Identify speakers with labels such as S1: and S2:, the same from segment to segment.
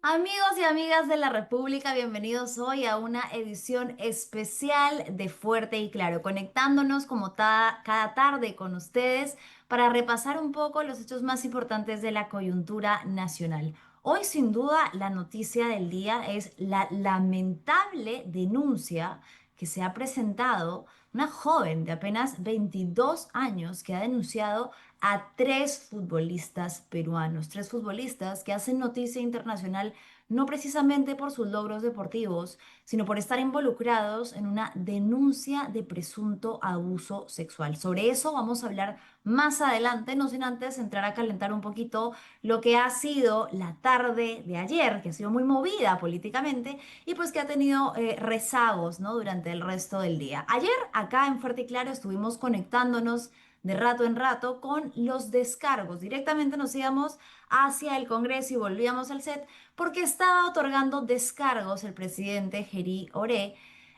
S1: Amigos y amigas de la República, bienvenidos hoy a una edición especial de Fuerte y Claro, conectándonos como cada tarde con ustedes para repasar un poco los hechos más importantes de la coyuntura nacional. Hoy, sin duda, la noticia del día es la lamentable denuncia que se ha presentado una joven de apenas 22 años que ha denunciado a tres futbolistas peruanos, tres futbolistas que hacen noticia internacional no precisamente por sus logros deportivos, sino por estar involucrados en una denuncia de presunto abuso sexual. Sobre eso vamos a hablar más adelante, no sin antes entrar a calentar un poquito lo que ha sido la tarde de ayer, que ha sido muy movida políticamente y pues que ha tenido rezagos, ¿no? Durante el resto del día. Ayer acá en Fuerte y Claro estuvimos conectándonos de rato en rato con los descargos. Directamente nos íbamos hacia el Congreso y volvíamos al set porque estaba otorgando descargos el presidente Geri Oré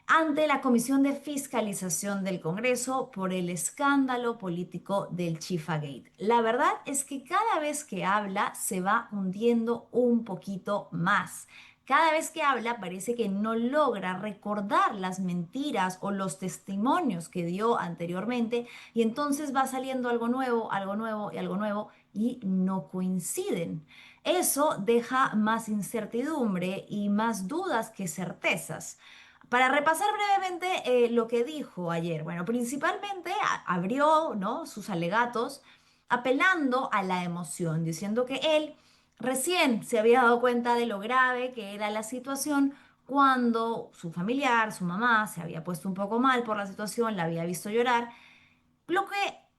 S1: ante la Comisión de Fiscalización del Congreso por el escándalo político del Chifagate. La verdad es que cada vez que habla se va hundiendo un poquito más. Cada vez que habla parece que no logra recordar las mentiras o los testimonios que dio anteriormente y entonces va saliendo algo nuevo, algo nuevo y algo nuevo y no coinciden. Eso deja más incertidumbre y más dudas que certezas. Para repasar brevemente lo que dijo ayer, bueno, principalmente abrió, ¿no?, sus alegatos apelando a la emoción, diciendo que él recién se había dado cuenta de lo grave que era la situación cuando su familiar, su mamá, se había puesto un poco mal por la situación, la había visto llorar, lo que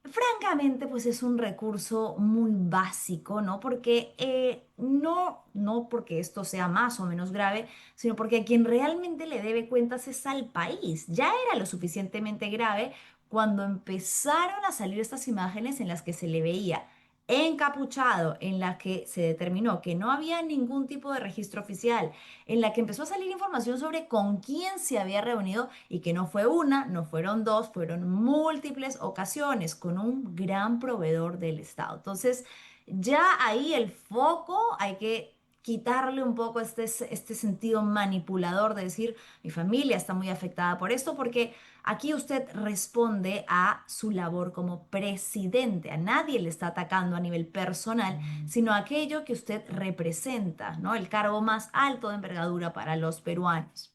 S1: francamente pues es un recurso muy básico, ¿no? Porque no porque esto sea más o menos grave, sino porque a quien realmente le debe cuentas es al país. Ya era lo suficientemente grave cuando empezaron a salir estas imágenes en las que se le veía encapuchado, en la que se determinó que no había ningún tipo de registro oficial, en la que empezó a salir información sobre con quién se había reunido y que no fue una, no fueron dos, fueron múltiples ocasiones con un gran proveedor del Estado. Entonces, ya ahí el foco hay que quitarle un poco este sentido manipulador de decir, mi familia está muy afectada por esto, porque aquí usted responde a su labor como presidente. A nadie le está atacando a nivel personal, sino aquello que usted representa, ¿no? El cargo más alto de envergadura para los peruanos.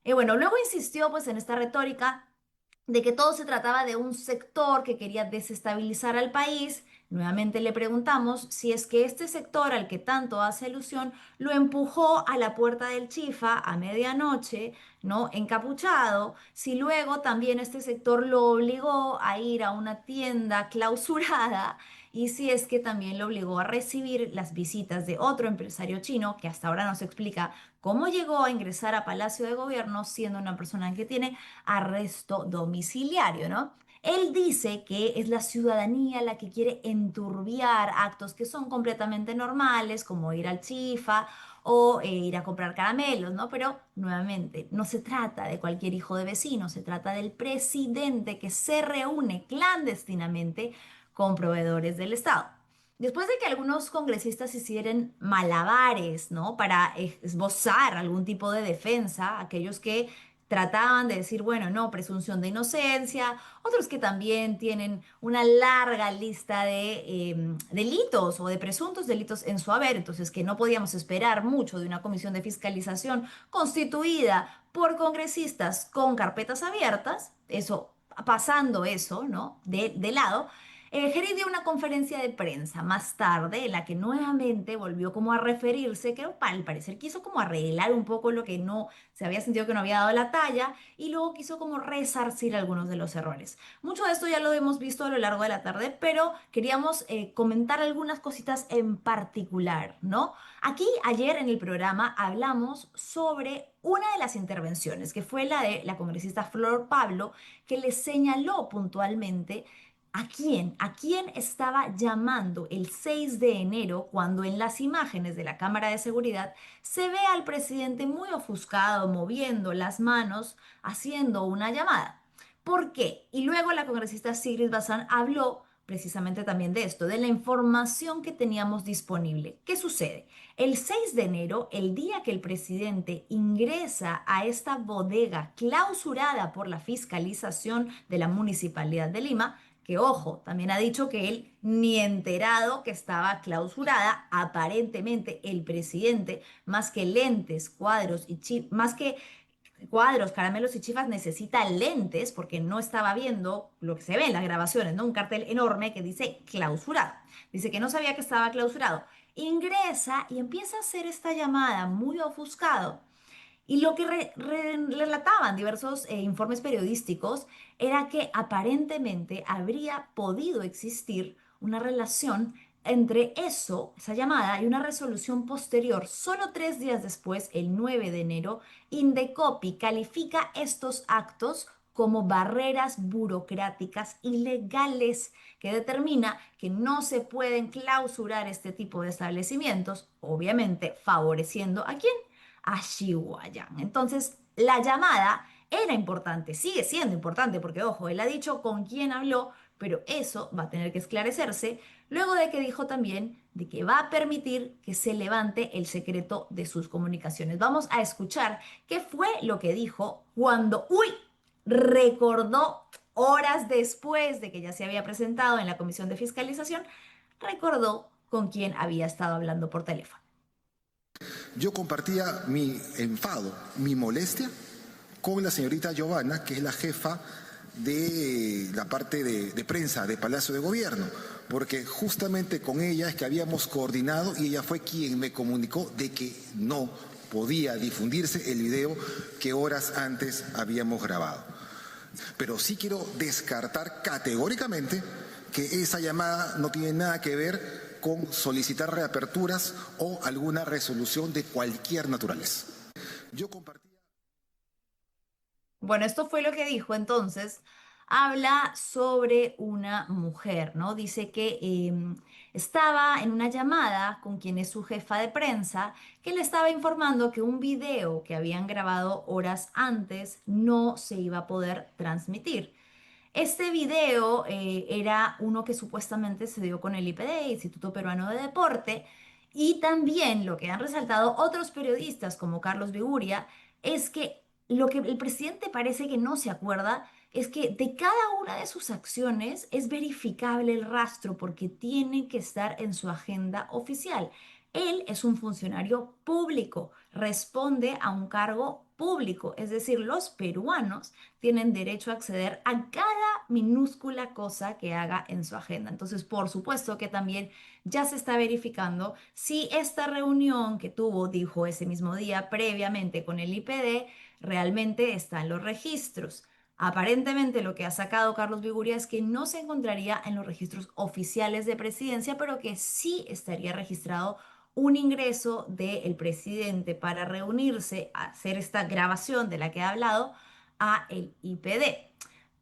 S1: Y bueno, luego insistió pues en esta retórica de que todo se trataba de un sector que quería desestabilizar al país. Nuevamente le preguntamos si es que este sector al que tanto hace alusión lo empujó a la puerta del Chifa a medianoche, ¿no? Encapuchado, si luego también este sector lo obligó a ir a una tienda clausurada y si es que también lo obligó a recibir las visitas de otro empresario chino que hasta ahora no se explica cómo llegó a ingresar a Palacio de Gobierno siendo una persona que tiene arresto domiciliario, ¿no? Él dice que es la ciudadanía la que quiere enturbiar actos que son completamente normales, como ir al chifa o ir a comprar caramelos, ¿no? Pero nuevamente, no se trata de cualquier hijo de vecino, se trata del presidente que se reúne clandestinamente con proveedores del Estado. Después de que algunos congresistas hicieran malabares, ¿no? Para esbozar algún tipo de defensa, aquellos que trataban de decir, bueno, no, presunción de inocencia, otros que también tienen una larga lista de delitos o de presuntos delitos en su haber, entonces que no podíamos esperar mucho de una comisión de fiscalización constituida por congresistas con carpetas abiertas, eso, pasando eso, ¿no? De lado. Geri dio una conferencia de prensa más tarde en la que nuevamente volvió como a referirse, que al parecer quiso como arreglar un poco lo que no se había sentido que no había dado la talla y luego quiso como resarcir algunos de los errores. Mucho de esto ya lo hemos visto a lo largo de la tarde, pero queríamos comentar algunas cositas en particular, ¿no? Aquí ayer en el programa hablamos sobre una de las intervenciones, que fue la de la congresista Flor Pablo, que le señaló puntualmente ¿a quién estaba llamando el 6 de enero cuando en las imágenes de la cámara de seguridad se ve al presidente muy ofuscado, moviendo las manos, haciendo una llamada? ¿Por qué? Y luego la congresista Sigrid Bazán habló precisamente también de esto, de la información que teníamos disponible. ¿Qué sucede? El 6 de enero, el día que el presidente ingresa a esta bodega clausurada por la fiscalización de la Municipalidad de Lima, que ojo, también ha dicho que él ni enterado que estaba clausurada, aparentemente el presidente, más que lentes, cuadros y chip, más que cuadros, caramelos y chifas necesita lentes porque no estaba viendo lo que se ve en las grabaciones, ¿no? Un cartel enorme que dice clausurado. Dice que no sabía que estaba clausurado. Ingresa y empieza a hacer esta llamada muy ofuscado. Y lo que relataban diversos informes periodísticos era que aparentemente habría podido existir una relación entre eso, esa llamada, y una resolución posterior. Solo 3 días después, el 9 de enero, Indecopi califica estos actos como barreras burocráticas ilegales que determina que no se pueden clausurar este tipo de establecimientos, obviamente favoreciendo a quién, a Xihuayán. Entonces, la llamada era importante, sigue siendo importante, porque ojo, él ha dicho con quién habló, pero eso va a tener que esclarecerse luego de que dijo también de que va a permitir que se levante el secreto de sus comunicaciones. Vamos a escuchar qué fue lo que dijo cuando, uy, recordó horas después de que ya se había presentado en la comisión de fiscalización, recordó con quién había estado hablando por teléfono.
S2: Yo compartía mi enfado, mi molestia con la señorita Giovanna, que es la jefa de la parte de prensa de Palacio de Gobierno, porque justamente con ella es que habíamos coordinado y ella fue quien me comunicó de que no podía difundirse el video que horas antes habíamos grabado. Pero sí quiero descartar categóricamente que esa llamada no tiene nada que ver con solicitar reaperturas o alguna resolución de cualquier naturaleza. Yo compartía.
S1: Bueno, esto fue lo que dijo entonces. Habla sobre una mujer, ¿no? Dice que estaba en una llamada con quien es su jefa de prensa, que le estaba informando que un video que habían grabado horas antes no se iba a poder transmitir. Este video era uno que supuestamente se dio con el IPD, Instituto Peruano de Deporte, y también lo que han resaltado otros periodistas como Carlos Viguria es que lo que el presidente parece que no se acuerda es que de cada una de sus acciones es verificable el rastro porque tiene que estar en su agenda oficial. Él es un funcionario público, responde a un cargo público, es decir, los peruanos tienen derecho a acceder a cada minúscula cosa que haga en su agenda. Entonces, por supuesto que también ya se está verificando si esta reunión que tuvo, dijo ese mismo día previamente con el IPD, realmente está en los registros. Aparentemente lo que ha sacado Carlos Viguria es que no se encontraría en los registros oficiales de presidencia, pero que sí estaría registrado un ingreso del presidente para reunirse a hacer esta grabación de la que ha hablado a el IPD.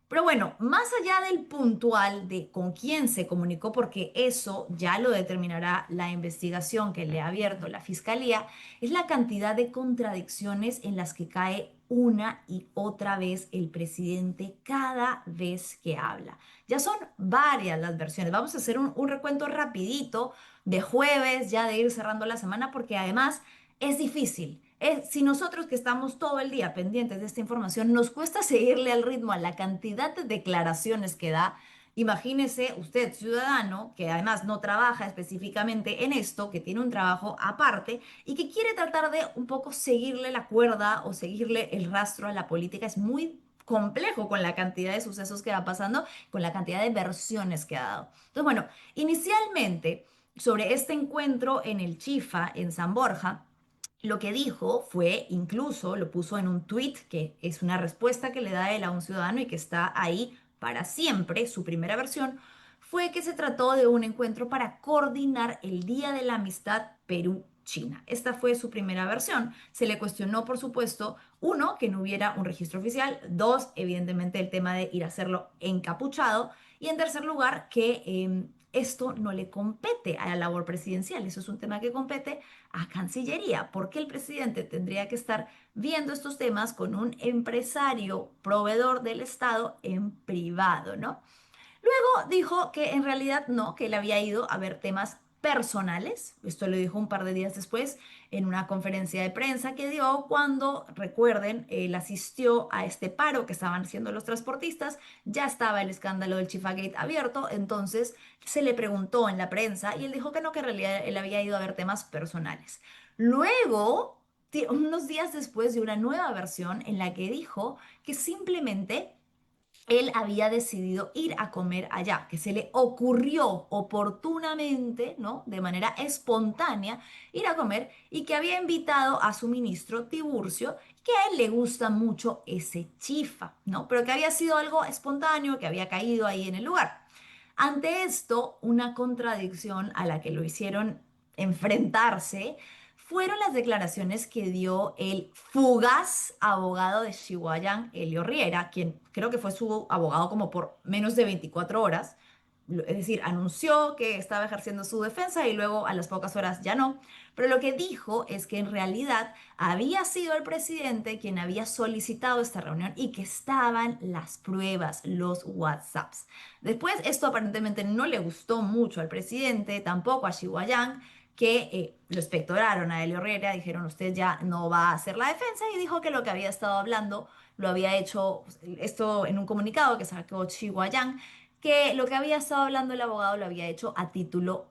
S1: Pero bueno, más allá del puntual de con quién se comunicó, porque eso ya lo determinará la investigación que le ha abierto la fiscalía, es la cantidad de contradicciones en las que cae una y otra vez el presidente cada vez que habla. Ya son varias las versiones. Vamos a hacer un recuento rapidito de jueves, ya de ir cerrando la semana, porque además es difícil. Si nosotros que estamos todo el día pendientes de esta información, nos cuesta seguirle al ritmo a la cantidad de declaraciones que da, imagínese usted, ciudadano, que además no trabaja específicamente en esto, que tiene un trabajo aparte y que quiere tratar de un poco seguirle la cuerda o seguirle el rastro a la política. Es muy complejo con la cantidad de sucesos que va pasando, con la cantidad de versiones que ha dado. Entonces, bueno, inicialmente sobre este encuentro en el Chifa, en San Borja, lo que dijo fue, incluso lo puso en un tweet, que es una respuesta que le da él a un ciudadano y que está ahí para siempre, su primera versión, fue que se trató de un encuentro para coordinar el Día de la Amistad Perú-China. Esta fue su primera versión. Se le cuestionó, por supuesto, uno, que no hubiera un registro oficial, dos, evidentemente el tema de ir a hacerlo encapuchado, y en tercer lugar, que esto no le compete a la labor presidencial, eso es un tema que compete a Cancillería. ¿Por qué el presidente tendría que estar viendo estos temas con un empresario proveedor del Estado en privado, ¿no? Luego dijo que en realidad no, que él había ido a ver temas personales. Esto lo dijo un par de días después en una conferencia de prensa que dio cuando, recuerden, él asistió a este paro que estaban haciendo los transportistas. Ya estaba el escándalo del Chifagate abierto, entonces se le preguntó en la prensa y él dijo que no, que en realidad él había ido a ver temas personales. Luego, unos días después, de una nueva versión en la que dijo que simplemente él había decidido ir a comer allá, que se le ocurrió oportunamente, ¿no? De manera espontánea, ir a comer y que había invitado a su ministro Tiburcio, que a él le gusta mucho ese chifa, ¿no? Pero que había sido algo espontáneo, que había caído ahí en el lugar. Ante esto, una contradicción a la que lo hicieron enfrentarse fueron las declaraciones que dio el fugaz abogado de Chihuayán, Elio Riera, quien creo que fue su abogado como por menos de 24 horas. Es decir, anunció que estaba ejerciendo su defensa y luego a las pocas horas ya no. Pero lo que dijo es que en realidad había sido el presidente quien había solicitado esta reunión y que estaban las pruebas, los WhatsApps. Después, esto aparentemente no le gustó mucho al presidente, tampoco a Chihuayán, que lo expectoraron a Elio Herrera, dijeron usted ya no va a hacer la defensa y dijo que lo que había estado hablando lo había hecho, esto en un comunicado que sacó Chihuayán, que lo que había estado hablando el abogado lo había hecho a título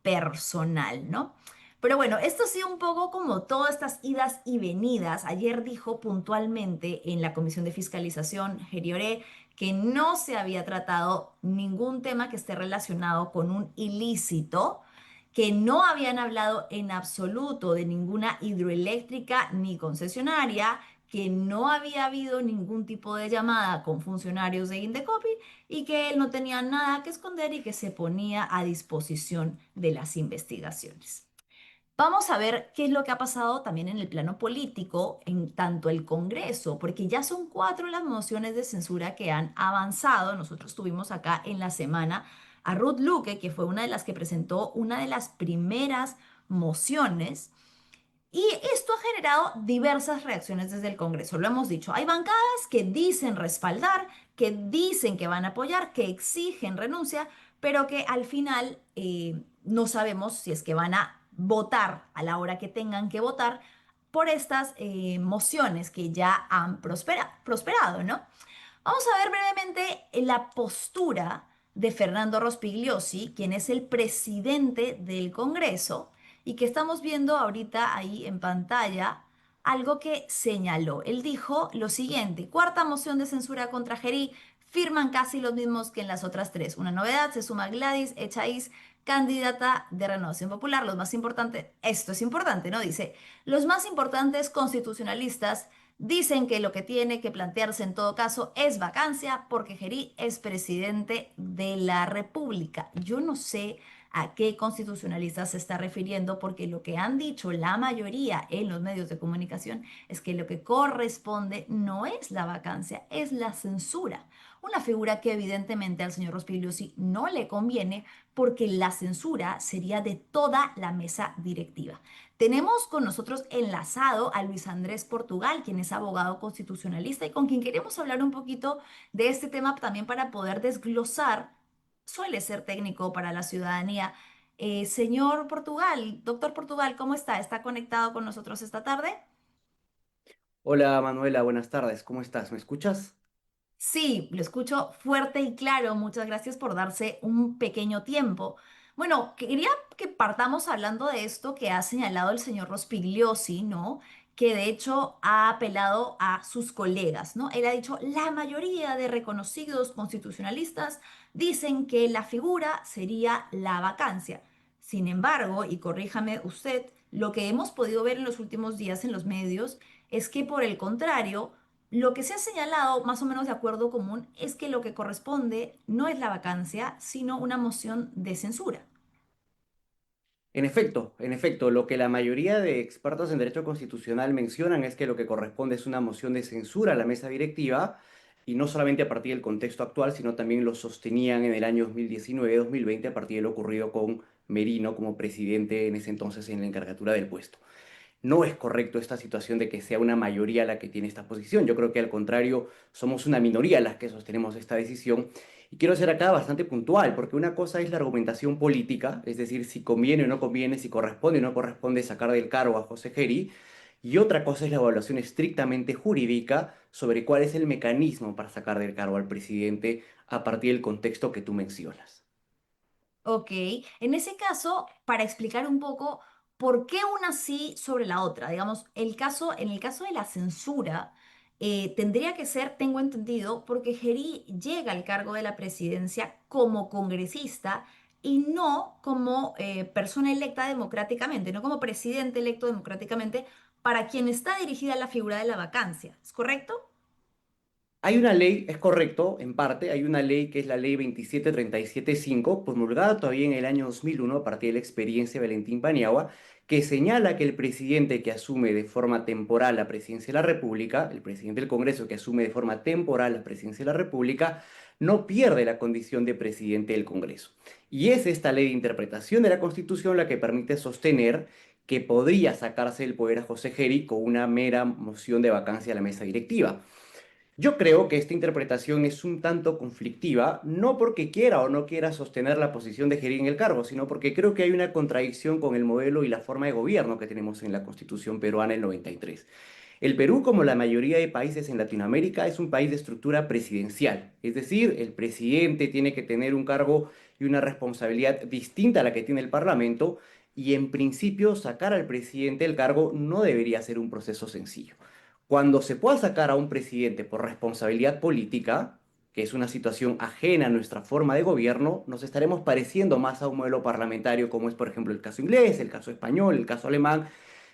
S1: personal, ¿no? Pero bueno, esto ha sido un poco como todas estas idas y venidas. Ayer dijo puntualmente en la Comisión de Fiscalización, Gerioré, que no se había tratado ningún tema que esté relacionado con un ilícito, que no habían hablado en absoluto de ninguna hidroeléctrica ni concesionaria, que no había habido ningún tipo de llamada con funcionarios de Indecopi y que él no tenía nada que esconder y que se ponía a disposición de las investigaciones. Vamos a ver qué es lo que ha pasado también en el plano político, en tanto el Congreso, porque ya son cuatro las mociones de censura que han avanzado. Nosotros tuvimos acá en la semana a Ruth Luque, que fue una de las que presentó una de las primeras mociones. Y esto ha generado diversas reacciones desde el Congreso. Lo hemos dicho, hay bancadas que dicen respaldar, que dicen que van a apoyar, que exigen renuncia, pero que al final no sabemos si es que van a votar a la hora que tengan que votar por estas mociones que ya han prosperado, ¿no? Vamos a ver brevemente la postura de Fernando Rospigliosi, quien es el presidente del Congreso y que estamos viendo ahorita ahí en pantalla algo que señaló. Él dijo lo siguiente: cuarta moción de censura contra Gerí, firman casi los mismos que en las otras tres. Una novedad, se suma Gladys Echaíz, candidata de Renovación Popular. Los más importantes, esto es importante, ¿no? Dice, los más importantes constitucionalistas dicen que lo que tiene que plantearse en todo caso es vacancia porque Gerí es presidente de la República. Yo no sé a qué constitucionalista se está refiriendo porque lo que han dicho la mayoría en los medios de comunicación es que lo que corresponde no es la vacancia, es la censura. Una figura que evidentemente al señor Rospigliosi no le conviene porque la censura sería de toda la mesa directiva. Tenemos con nosotros enlazado a Luis Andrés Portugal, quien es abogado constitucionalista y con quien queremos hablar un poquito de este tema también para poder desglosar. Suele ser técnico para la ciudadanía. Señor Portugal, doctor Portugal, ¿cómo está? ¿Está conectado con nosotros esta tarde?
S3: Hola Manuela, buenas tardes, ¿cómo estás? ¿Me escuchas?
S1: Sí, lo escucho fuerte y claro. Muchas gracias por darse un pequeño tiempo. Bueno, quería que partamos hablando de esto que ha señalado el señor Rospigliosi, ¿no? Que de hecho ha apelado a sus colegas, ¿no? Él ha dicho, la mayoría de reconocidos constitucionalistas dicen que la figura sería la vacancia. Sin embargo, y corríjame usted, lo que hemos podido ver en los últimos días en los medios es que por el contrario, lo que se ha señalado, más o menos de acuerdo común, es que lo que corresponde no es la vacancia, sino una moción de censura.
S3: En efecto, lo que la mayoría de expertos en derecho constitucional mencionan es que lo que corresponde es una moción de censura a la mesa directiva, y no solamente a partir del contexto actual, sino también lo sostenían en el año 2019-2020 a partir de lo ocurrido con Merino como presidente en ese entonces en la encargatura del puesto. No es correcto esta situación de que sea una mayoría la que tiene esta posición. Yo creo que al contrario, somos una minoría las que sostenemos esta decisión. Y quiero ser acá bastante puntual, porque una cosa es la argumentación política, es decir, si conviene o no conviene, si corresponde o no corresponde sacar del cargo a José Geri, y otra cosa es la evaluación estrictamente jurídica sobre cuál es el mecanismo para sacar del cargo al presidente a partir del contexto que tú mencionas.
S1: Ok, en ese caso, para explicar un poco por qué una sí sobre la otra, digamos, en el caso de la censura, tendría que ser, tengo entendido, porque Geri llega al cargo de la presidencia como congresista y no como persona electa democráticamente, no como presidente electo democráticamente, para quien está dirigida la figura de la vacancia. ¿Es correcto?
S3: Hay una ley, es correcto, en parte, hay una ley que es la ley 27375, promulgada todavía en el año 2001 a partir de la experiencia de Valentín Paniagua, que señala que el presidente que asume de forma temporal la presidencia de la República, el presidente del Congreso que asume de forma temporal la presidencia de la República, no pierde la condición de presidente del Congreso. Y es esta ley de interpretación de la Constitución la que permite sostener que podría sacarse el poder a José Geri con una mera moción de vacancia a la mesa directiva. Yo creo que esta interpretación es un tanto conflictiva, no porque quiera o no quiera sostener la posición de Geri en el cargo, sino porque creo que hay una contradicción con el modelo y la forma de gobierno que tenemos en la Constitución peruana del 93. El Perú, como la mayoría de países en Latinoamérica, es un país de estructura presidencial, es decir, el presidente tiene que tener un cargo y una responsabilidad distinta a la que tiene el Parlamento, y en principio sacar al presidente del cargo no debería ser un proceso sencillo. Cuando se pueda sacar a un presidente por responsabilidad política, que es una situación ajena a nuestra forma de gobierno, nos estaremos pareciendo más a un modelo parlamentario como es, por ejemplo, el caso inglés, el caso español, el caso alemán,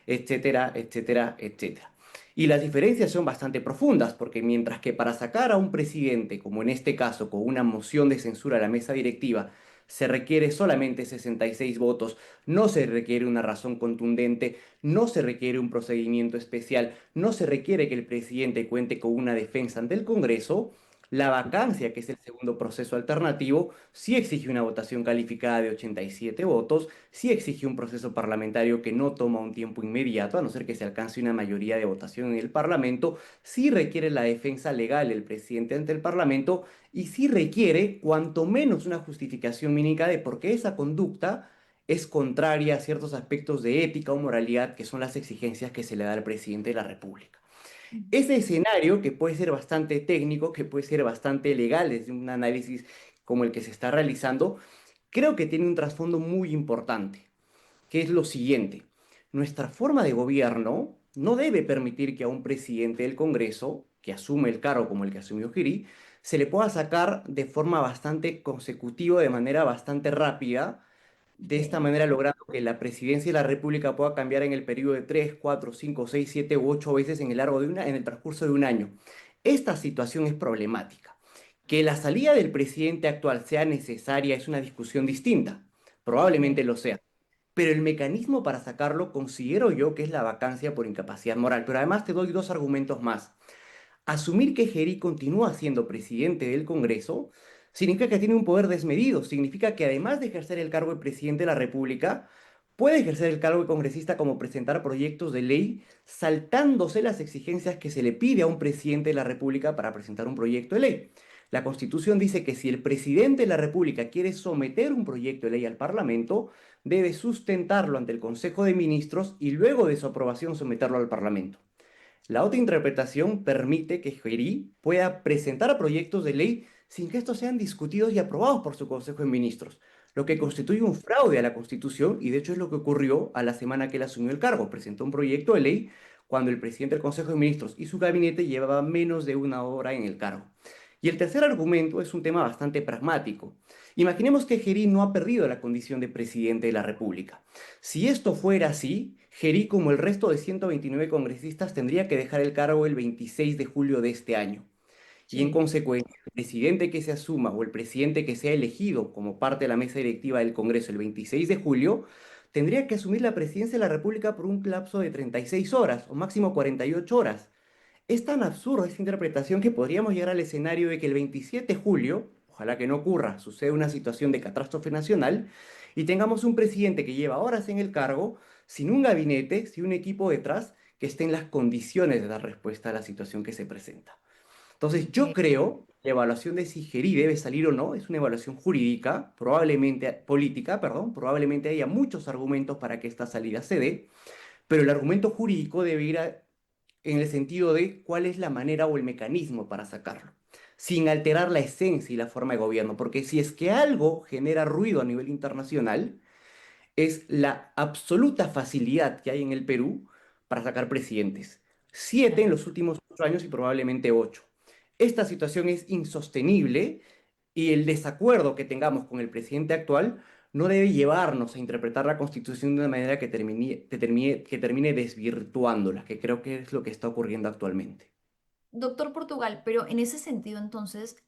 S3: etcétera, etcétera, etcétera. Y las diferencias son bastante profundas, porque mientras que para sacar a un presidente, como en este caso, con una moción de censura a la mesa directiva, se requiere solamente 66 votos, no se requiere una razón contundente, no se requiere un procedimiento especial, no se requiere que el presidente cuente con una defensa ante el Congreso. La vacancia, que es el segundo proceso alternativo, sí exige una votación calificada de 87 votos, sí exige un proceso parlamentario que no toma un tiempo inmediato, a no ser que se alcance una mayoría de votación en el Parlamento, sí requiere la defensa legal del presidente ante el Parlamento y sí requiere cuanto menos una justificación mínima de por qué esa conducta es contraria a ciertos aspectos de ética o moralidad que son las exigencias que se le da al presidente de la República. Ese escenario, que puede ser bastante técnico, que puede ser bastante legal desde un análisis como el que se está realizando, creo que tiene un trasfondo muy importante, que es lo siguiente. Nuestra forma de gobierno no debe permitir que a un presidente del Congreso, que asume el cargo como el que asumió Giri, se le pueda sacar de forma bastante consecutiva, de manera bastante rápida, de esta
S1: Ok.
S3: manera logrando que la presidencia de la República pueda cambiar en el periodo de 3, 4, 5, 6, 7 u 8 veces en el transcurso de un año. Esta situación es problemática. Que la salida del presidente actual sea necesaria es una discusión distinta. Probablemente
S1: Ok.
S3: lo sea. Pero el mecanismo para sacarlo considero yo que es la vacancia por incapacidad moral. Pero además te doy dos argumentos más. Asumir que Geri continúa siendo presidente del Congreso significa que tiene un poder desmedido, significa que además de ejercer el cargo de presidente de la República, puede ejercer el cargo de congresista como presentar proyectos de ley saltándose las exigencias que se le pide a un presidente de la República para presentar un proyecto de ley. La Constitución dice que si el presidente de la República quiere someter un proyecto de ley al Parlamento, debe sustentarlo ante el Consejo de Ministros y luego de su aprobación someterlo al Parlamento. La otra interpretación permite que Geri pueda presentar proyectos de ley sin que estos sean discutidos y aprobados por su Consejo de Ministros, lo que constituye un fraude a la Constitución y de hecho es lo que ocurrió a la semana que él asumió el cargo. Presentó un proyecto de ley cuando el presidente del Consejo de Ministros y su gabinete llevaban menos de una hora en el cargo. Y el tercer argumento es un tema bastante pragmático. Imaginemos que Geri no ha perdido la condición de presidente de la República. Si esto fuera así, Geri, como el resto de 129 congresistas, tendría que dejar el cargo el 26 de julio de este año. Y en
S1: Sí.
S3: consecuencia, el presidente que se asuma o el presidente que sea elegido como parte de la mesa directiva del Congreso el 26 de julio, tendría que asumir la presidencia de la República por un lapso de 36 horas o máximo 48 horas. Es tan absurda esta interpretación que podríamos llegar al escenario de que el 27 de julio, ojalá que no ocurra, sucede una situación de catástrofe nacional y tengamos un presidente que lleva horas en el cargo, sin un gabinete, sin un equipo detrás que esté en las condiciones de dar respuesta a la situación que se presenta. Entonces, yo
S1: Ok.
S3: creo que la evaluación de si Gerí debe salir o no es una evaluación jurídica, probablemente política, perdón, probablemente haya muchos argumentos para que esta salida se dé, pero el argumento jurídico debe ir en el sentido de cuál es la manera o el mecanismo para sacarlo, sin alterar la esencia y la forma de gobierno, porque si es que algo genera ruido a nivel internacional, es la absoluta facilidad que hay en el Perú para sacar presidentes. Siete en
S1: Claro.
S3: los últimos 8 años y probablemente 8. Esta situación es insostenible y el desacuerdo que tengamos con el presidente actual no debe llevarnos a interpretar la Constitución de una manera que termine desvirtuándola, que creo que es lo que está ocurriendo actualmente.
S1: Doctor Portugal, pero en ese sentido, entonces,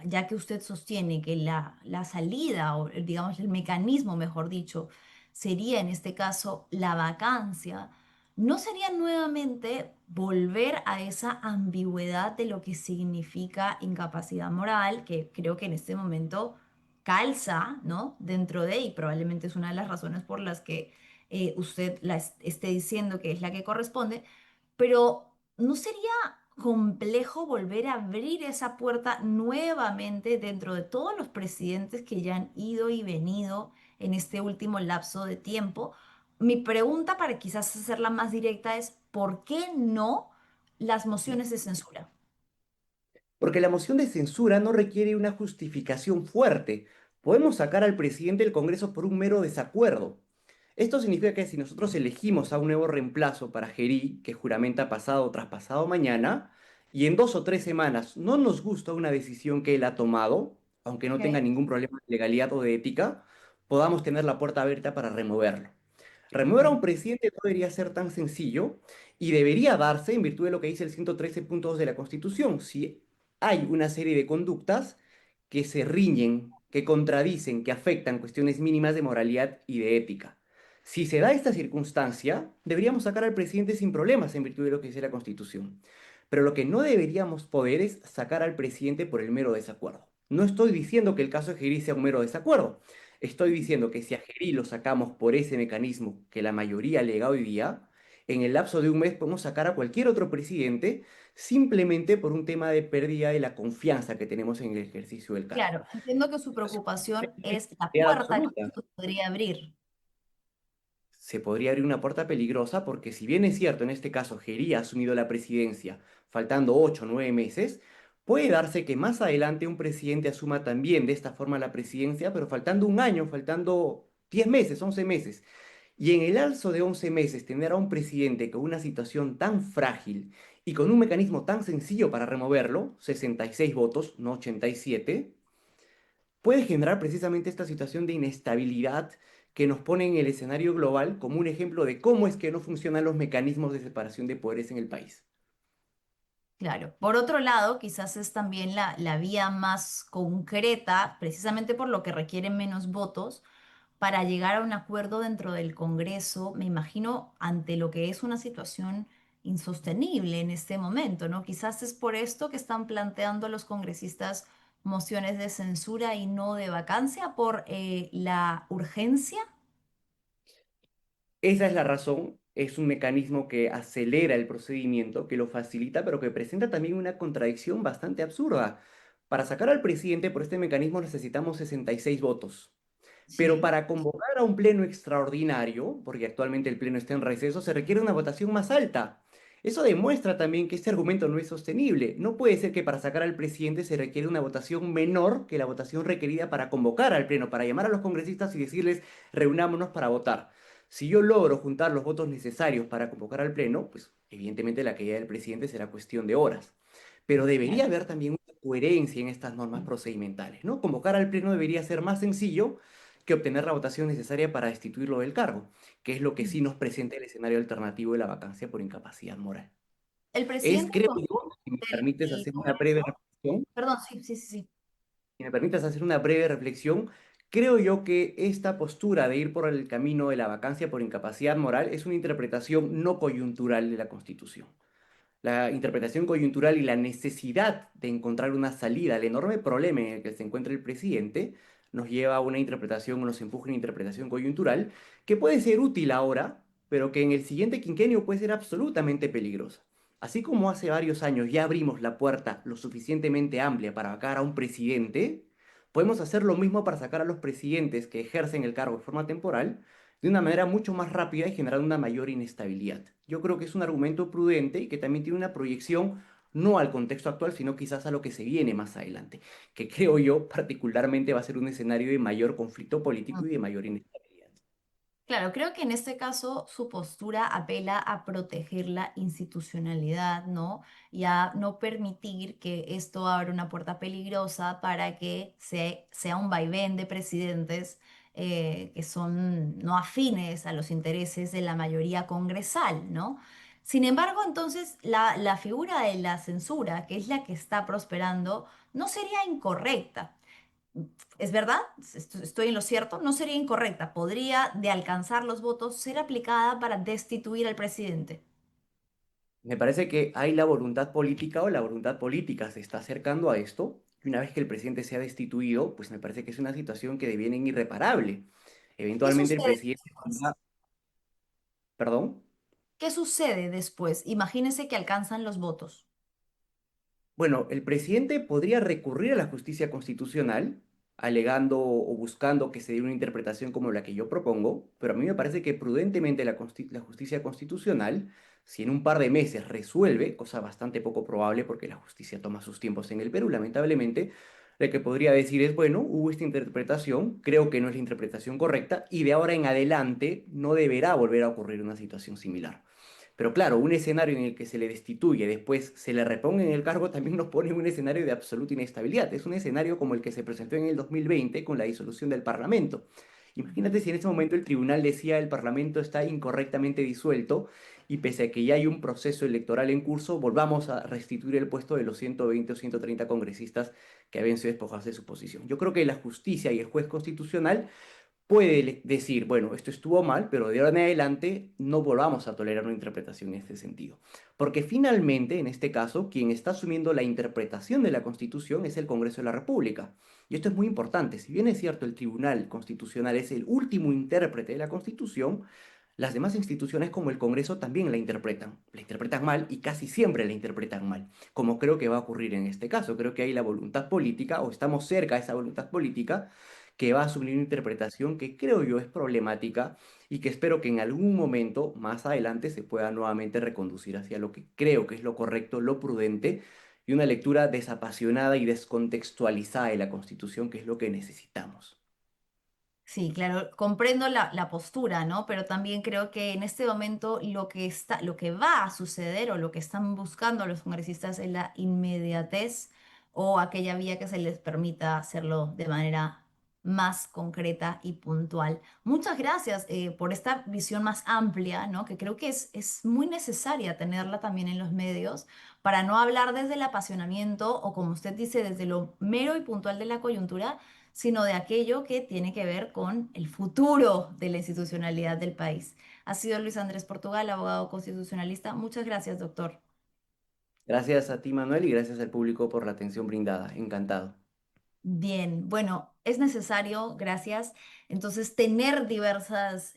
S1: ya que usted sostiene que la salida, o digamos el mecanismo, mejor dicho, sería en este caso la vacancia, ¿no sería nuevamente volver a esa ambigüedad de lo que significa incapacidad moral, que creo que en este momento calza, ¿no? Dentro de, y probablemente es una de las razones por las que usted esté diciendo que es la que corresponde, pero ¿no sería complejo volver a abrir esa puerta nuevamente dentro de todos los presidentes que ya han ido y venido en este último lapso de tiempo? Mi pregunta, para quizás hacerla más directa, es ¿por qué no las mociones de censura?
S3: Porque la moción de censura no requiere una justificación fuerte. Podemos sacar al presidente del Congreso por un mero desacuerdo. Esto significa que si nosotros elegimos a un nuevo reemplazo para Gerí, que juramenta pasado o traspasado mañana, y en 2 o 3 semanas no nos gusta una decisión que él ha tomado, aunque no tenga
S1: Ok.
S3: ningún problema de legalidad o de ética, podamos tener la puerta abierta para removerlo. Remover a
S1: Ujú.
S3: un presidente no debería ser tan sencillo y debería darse en virtud de lo que dice el 113.2 de la Constitución. Si hay una serie de conductas que se riñen, que contradicen, que afectan cuestiones mínimas de moralidad y de ética. Si se da esta circunstancia, deberíamos sacar al presidente sin problemas en virtud de lo que dice la Constitución. Pero lo que no deberíamos poder es sacar al presidente por el mero desacuerdo. No estoy diciendo que el caso de Geri sea un mero desacuerdo. Estoy diciendo que si a Geri lo sacamos por ese mecanismo que la mayoría alega hoy día, en el lapso de un mes podemos sacar a cualquier otro presidente simplemente por un tema de pérdida de la confianza que tenemos en el ejercicio del cargo.
S1: Claro, entiendo que su
S3: Situación
S1: preocupación
S3: de
S1: es la
S3: inestabilidad
S1: puerta que
S3: absoluta.
S1: esto podría abrir.
S3: Se podría abrir una puerta peligrosa porque si bien es cierto, en este caso, Geri ha asumido la presidencia faltando 8 o 9 meses, puede darse que más adelante un presidente asuma también de esta forma la presidencia, pero faltando un año, faltando 10 meses, 11 meses. Y en el lapso de 11 meses, tener a un presidente con una situación tan frágil y con un mecanismo tan sencillo para removerlo, 66 votos, no 87, puede generar precisamente esta situación de inestabilidad que nos pone en el escenario global como un ejemplo de cómo es que no funcionan los mecanismos de separación de poderes en el país.
S1: Claro. Por otro lado, quizás es también la vía más concreta, precisamente por lo que requiere menos votos, para llegar a un acuerdo dentro del Congreso, me imagino, ante lo que es una situación insostenible en este momento, ¿no? Quizás es por esto que están planteando los congresistas mociones de censura y no de vacancia, por la urgencia.
S3: Esa es la razón, es un mecanismo que acelera el procedimiento, que lo facilita, pero que presenta también una contradicción bastante absurda. Para sacar al presidente por este mecanismo necesitamos 66 votos. Pero
S1: Sí.
S3: para convocar a un pleno extraordinario, porque actualmente el pleno está en receso, se requiere una votación más alta. Eso demuestra también que este argumento no es sostenible. No puede ser que para sacar al presidente se requiere una votación menor que la votación requerida para convocar al pleno, para llamar a los congresistas y decirles reunámonos para votar. Si yo logro juntar los votos necesarios para convocar al pleno, pues evidentemente la caída del presidente será cuestión de horas. Pero debería
S1: Claro.
S3: haber también una coherencia en estas normas procedimentales, ¿no? Convocar al pleno debería ser más sencillo que obtener la votación necesaria para destituirlo del cargo, que es lo que sí nos presenta el escenario alternativo de la vacancia por incapacidad moral.
S1: El
S3: Es,
S1: presidente
S3: creo yo, si me permites
S1: del
S3: hacer una breve
S1: Congreso,
S3: reflexión,
S1: perdón, sí, sí, sí, sí.
S3: si me permites hacer una breve reflexión, creo yo que esta postura de ir por el camino de la vacancia por incapacidad moral es una interpretación no coyuntural de la Constitución. La interpretación coyuntural y la necesidad de encontrar una salida al enorme problema en el que se encuentra el presidente nos lleva a una interpretación, nos empuja a una interpretación coyuntural que puede ser útil ahora, pero que en el siguiente quinquenio puede ser absolutamente peligrosa. Así como hace varios años ya abrimos la puerta lo suficientemente amplia para sacar a un presidente, podemos hacer lo mismo para sacar a los presidentes que ejercen el cargo de forma temporal de una manera mucho más rápida y generando una mayor inestabilidad. Yo creo que es un argumento prudente y que también tiene una proyección no al contexto actual, sino quizás a lo que se viene más adelante, que creo yo particularmente va a ser un escenario de mayor conflicto político y de mayor inestabilidad.
S1: Claro, creo que en este caso su postura apela a proteger la institucionalidad, ¿no? Y a no permitir que esto abra una puerta peligrosa para que sea un vaivén de presidentes que son no afines a los intereses de la mayoría congresal, ¿no? Sin embargo, entonces, la figura de la censura, que es la que está prosperando, no sería incorrecta. ¿Es verdad? ¿Estoy en lo cierto? No sería incorrecta. Podría, de alcanzar los votos, ser aplicada para destituir al presidente.
S3: Me parece que hay la voluntad política o la voluntad política se está acercando a esto. Y una vez que el presidente sea destituido, pues me parece que es una situación que deviene irreparable.
S1: ¿Qué
S3: Eventualmente el
S1: sucede
S3: presidente
S1: después?
S3: perdón.
S1: ¿Qué sucede después? Imagínese que alcanzan los votos.
S3: Bueno, el presidente podría recurrir a la justicia constitucional, alegando o buscando que se dé una interpretación como la que yo propongo, pero a mí me parece que prudentemente la justicia constitucional, si en un par de meses resuelve, cosa bastante poco probable porque la justicia toma sus tiempos en el Perú, lamentablemente, lo que podría decir es, bueno, hubo esta interpretación, creo que no es la interpretación correcta, y de ahora en adelante no deberá volver a ocurrir una situación similar. Pero claro, un escenario en el que se le destituye, después se le reponga en el cargo, también nos pone en un escenario de absoluta inestabilidad. Es un escenario como el que se presentó en el 2020 con la disolución del Parlamento. Imagínate si en ese momento el tribunal decía el Parlamento está incorrectamente disuelto y pese a que ya hay un proceso electoral en curso, volvamos a restituir el puesto de los 120 o 130 congresistas que habían sido despojados de su posición. Yo creo que la justicia y el juez constitucional puede decir, bueno, esto estuvo mal, pero de ahora en adelante no volvamos a tolerar una interpretación en este sentido. Porque finalmente, en este caso, quien está asumiendo la interpretación de la Constitución es el Congreso de la República. Y esto es muy importante. Si bien es cierto, el Tribunal Constitucional es el último intérprete de la Constitución, las demás instituciones como el Congreso también la interpretan mal y casi siempre la interpretan mal, como creo que va a ocurrir en este caso. Creo que hay la voluntad política o estamos cerca de esa voluntad política que va a asumir una interpretación que creo yo es problemática y que espero que en algún momento más adelante se pueda nuevamente reconducir hacia lo que creo que es lo correcto, lo prudente y una lectura desapasionada y descontextualizada de la Constitución, que es lo que necesitamos.
S1: Sí, claro, comprendo la postura, ¿no? Pero también creo que en este momento lo que va a suceder o lo que están buscando los congresistas es la inmediatez o aquella vía que se les permita hacerlo de manera más concreta y puntual. Muchas gracias por esta visión más amplia, ¿no? Que creo que es muy necesaria tenerla también en los medios para no hablar desde el apasionamiento o como usted dice, desde lo mero y puntual de la coyuntura sino de aquello que tiene que ver con el futuro de la institucionalidad del país. Ha sido Luis Andrés Portugal, abogado constitucionalista. Muchas gracias, doctor.
S3: Gracias a ti, Manuel, y gracias al público por la atención brindada. Encantado.
S1: Bien, bueno, es necesario, gracias, entonces tener diversas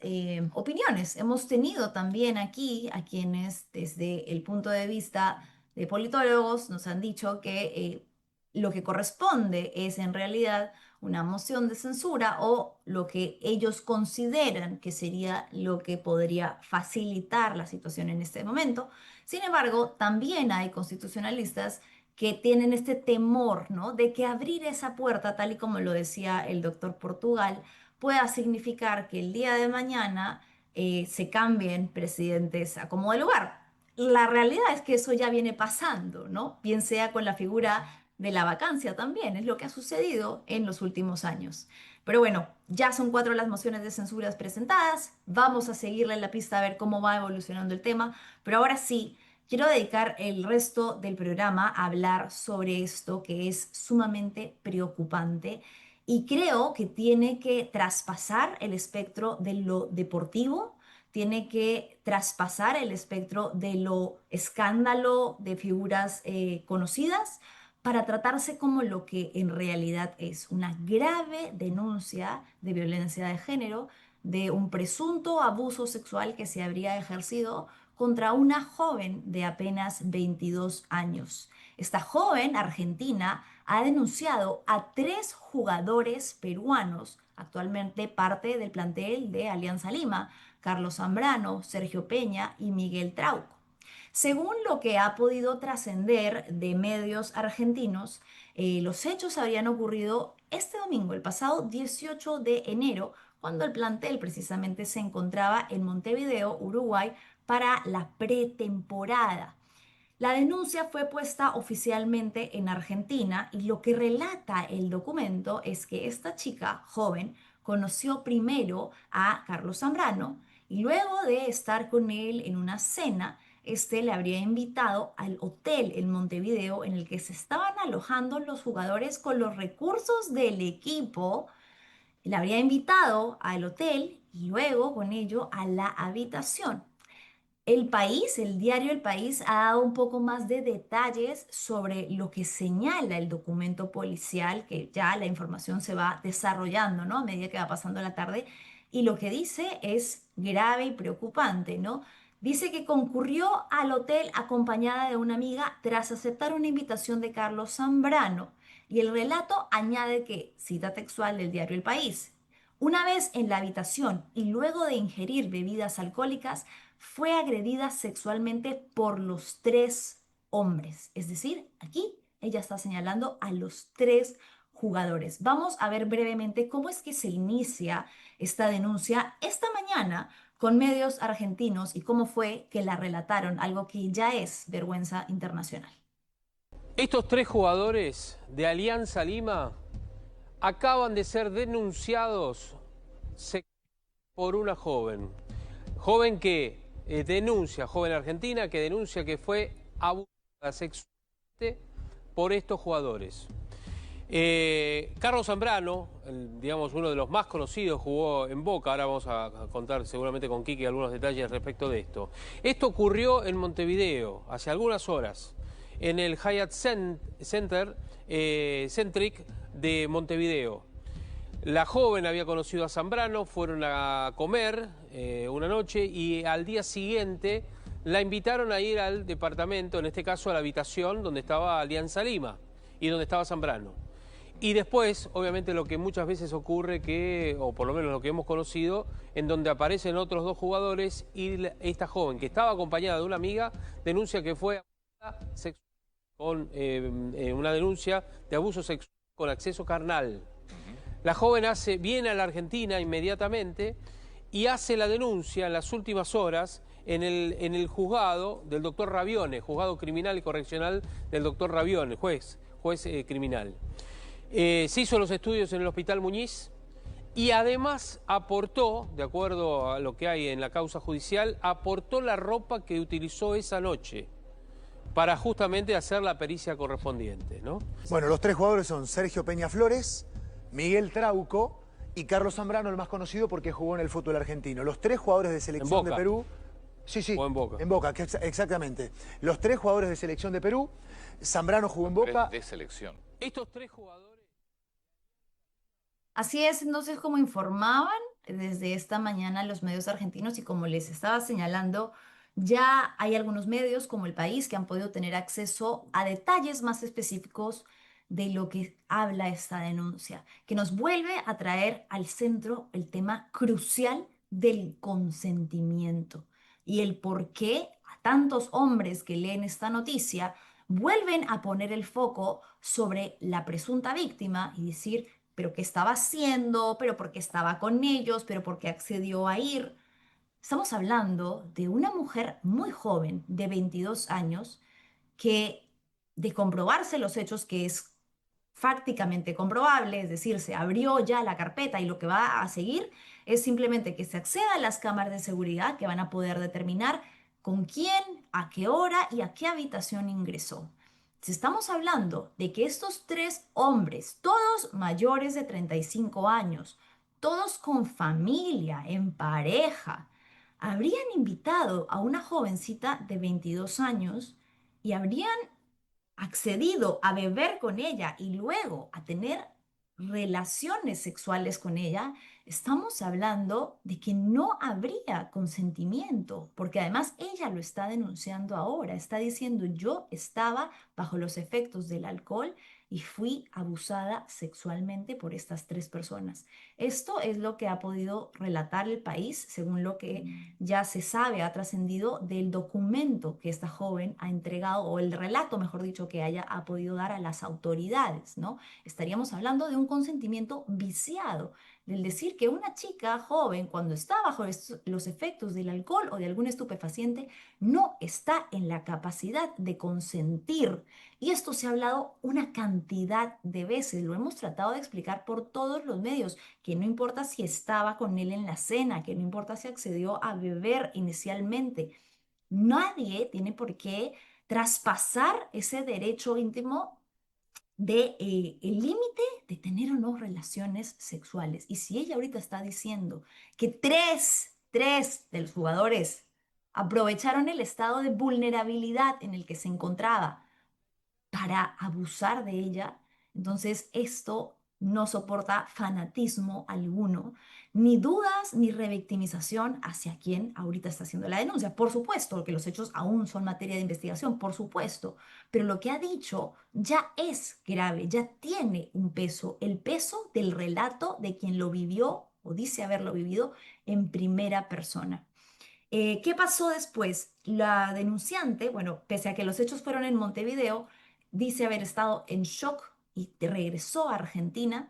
S1: opiniones. Hemos tenido también aquí a quienes desde el punto de vista de politólogos nos han dicho que lo que corresponde es en realidad una moción de censura o lo que ellos consideran que sería lo que podría facilitar la situación en este momento. Sin embargo, también hay constitucionalistas que tienen este temor, ¿no? De que abrir esa puerta, tal y como lo decía el doctor Portugal, pueda significar que el día de mañana se cambien presidentes a como de lugar. La realidad es que eso ya viene pasando, ¿no? Bien sea con la figura de la vacancia también, es lo que ha sucedido en los últimos años. Pero bueno, ya son 4 las mociones de censuras presentadas, vamos a seguirle la pista a ver cómo va evolucionando el tema, pero ahora sí. Quiero dedicar el resto del programa a hablar sobre esto que es sumamente preocupante y creo que tiene que traspasar el espectro de lo deportivo, tiene que traspasar el espectro de lo escándalo de figuras conocidas para tratarse como lo que en realidad es una grave denuncia de violencia de género de un presunto abuso sexual que se habría ejercido contra una joven de apenas 22 años. Esta joven argentina ha denunciado a 3 jugadores peruanos, actualmente parte del plantel de Alianza Lima: Carlos Zambrano, Sergio Peña y Miguel Trauco. Según lo que ha podido trascender de medios argentinos, los hechos habrían ocurrido este domingo, el pasado 18 de enero, cuando el plantel precisamente se encontraba en Montevideo, Uruguay, para la pretemporada. La denuncia fue puesta oficialmente en Argentina y lo que relata el documento es que esta chica joven conoció primero a Carlos Zambrano y luego de estar con él en una cena, este le habría invitado al hotel en Montevideo en el que se estaban alojando los jugadores con los recursos del equipo. Le habría invitado al hotel y luego con ello a la habitación. El País, el diario El País, ha dado un poco más de detalles sobre lo que señala el documento policial, que ya la información se va desarrollando, ¿no? A medida que va pasando la tarde. Y lo que dice es grave y preocupante, ¿no? Dice que concurrió al hotel acompañada de una amiga tras aceptar una invitación de Carlos Zambrano. Y el relato añade que, cita textual del diario El País, una vez en la habitación y luego de ingerir bebidas alcohólicas, fue agredida sexualmente por los 3 hombres. Es decir, aquí ella está señalando a los 3 jugadores. Vamos a ver brevemente cómo es que se inicia esta denuncia esta mañana con medios argentinos y cómo fue que la relataron, algo que ya es vergüenza internacional.
S4: Estos 3 jugadores de Alianza Lima acaban de ser denunciados por una joven que joven argentina, que denuncia que fue abusada sexualmente por estos jugadores. Carlos Zambrano, digamos uno de los más conocidos, jugó en Boca. Ahora vamos a contar seguramente con Quique algunos detalles respecto de esto. Esto ocurrió en Montevideo hace algunas horas, en el Hyatt Center Centric de Montevideo. La joven había conocido a Zambrano, fueron a comer una noche y al día siguiente la invitaron a ir al departamento, en este caso a la habitación donde estaba Alianza Lima y donde estaba Zambrano. Y después, obviamente, lo que muchas veces ocurre, o por lo menos lo que hemos conocido, en donde aparecen otros 2 jugadores y esta joven, que estaba acompañada de una amiga, denuncia que fue abusada sexualmente con una denuncia de abuso sexual con acceso carnal. La joven viene a la Argentina inmediatamente y hace la denuncia en las últimas horas en el juzgado del doctor Ravione, juzgado criminal y correccional del doctor Ravione, juez criminal. Se hizo los estudios en el Hospital Muñiz y además aportó, de acuerdo a lo que hay en la causa judicial, aportó la ropa que utilizó esa noche para justamente hacer la pericia correspondiente, ¿no?
S5: Bueno, los 3 jugadores son Sergio Peña Flores, Miguel Trauco y Carlos Zambrano, el más conocido porque jugó en el fútbol argentino. Los 3 jugadores de selección de Perú... Sí,
S4: jugó en Boca.
S5: En Boca, exactamente. Los 3 jugadores de selección de Perú, Zambrano jugó en Boca...
S6: De selección.
S4: Estos 3 jugadores...
S1: Así es, entonces, como informaban desde esta mañana los medios argentinos y como les estaba señalando, ya hay algunos medios como El País que han podido tener acceso a detalles más específicos de lo que habla esta denuncia, que nos vuelve a traer al centro el tema crucial del consentimiento y el por qué a tantos hombres que leen esta noticia vuelven a poner el foco sobre la presunta víctima y decir, pero qué estaba haciendo, pero por qué estaba con ellos, pero por qué accedió a ir. Estamos hablando de una mujer muy joven, de 22 años, que de comprobarse los hechos, que es fácticamente comprobable, es decir, se abrió ya la carpeta y lo que va a seguir es simplemente que se acceda a las cámaras de seguridad que van a poder determinar con quién, a qué hora y a qué habitación ingresó. Si estamos hablando de que estos 3 hombres, todos mayores de 35 años, todos con familia, en pareja, habrían invitado a una jovencita de 22 años y habrían accedido a beber con ella y luego a tener relaciones sexuales con ella, estamos hablando de que no habría consentimiento, porque además ella lo está denunciando ahora, está diciendo yo estaba bajo los efectos del alcohol y fui abusada sexualmente por estas 3 personas. Esto es lo que ha podido relatar el país, según lo que ya se sabe, ha trascendido del documento que esta joven ha entregado, o el relato, mejor dicho, que ella ha podido dar a las autoridades, ¿no? Estaríamos hablando de un consentimiento viciado, del decir que una chica joven, cuando está bajo los efectos del alcohol o de algún estupefaciente, no está en la capacidad de consentir. Y esto se ha hablado una cantidad de veces, lo hemos tratado de explicar por todos los medios, que no importa si estaba con él en la cena, que no importa si accedió a beber inicialmente, nadie tiene por qué traspasar ese derecho íntimo de el límite de tener o no relaciones sexuales. Y si ella ahorita está diciendo que tres de los jugadores aprovecharon el estado de vulnerabilidad en el que se encontraba para abusar de ella, entonces esto no soporta fanatismo alguno, ni dudas ni revictimización hacia quien ahorita está haciendo la denuncia. Por supuesto que los hechos aún son materia de investigación, por supuesto, pero lo que ha dicho ya es grave, ya tiene un peso, el peso del relato de quien lo vivió o dice haberlo vivido en primera persona. ¿Qué pasó después? La denunciante, bueno, pese a que los hechos fueron en Montevideo, dice haber estado en shock y regresó a Argentina.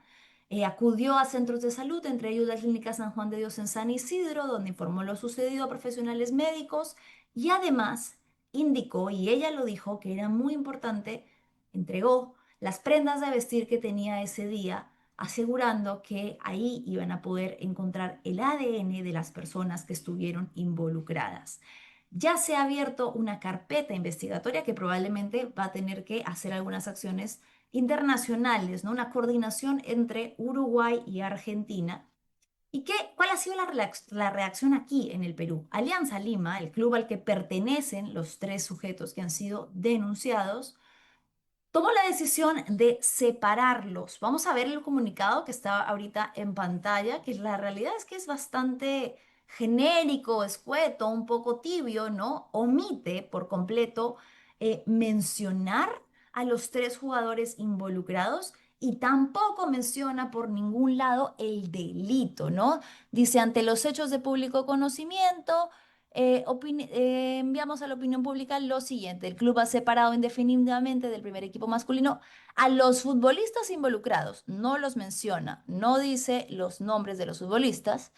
S1: Acudió a centros de salud, entre ellos la Clínica San Juan de Dios en San Isidro, donde informó lo sucedido a profesionales médicos y además indicó, y ella lo dijo, que era muy importante, entregó las prendas de vestir que tenía ese día, asegurando que ahí iban a poder encontrar el ADN de las personas que estuvieron involucradas. Ya se ha abierto una carpeta investigatoria que probablemente va a tener que hacer algunas acciones internacionales, ¿no? Una coordinación entre Uruguay y Argentina. ¿Y cuál ha sido la reacción aquí en el Perú? Alianza Lima, el club al que pertenecen los 3 sujetos que han sido denunciados, tomó la decisión de separarlos. Vamos a ver el comunicado que está ahorita en pantalla, que la realidad es que es bastante genérico, escueto, un poco tibio, ¿no? Omite por completo mencionar a los 3 jugadores involucrados y tampoco menciona por ningún lado el delito, ¿no? Dice, ante los hechos de público conocimiento, enviamos a la opinión pública lo siguiente. El club ha separado indefinidamente del primer equipo masculino a los futbolistas involucrados. No los menciona, no dice los nombres de los futbolistas,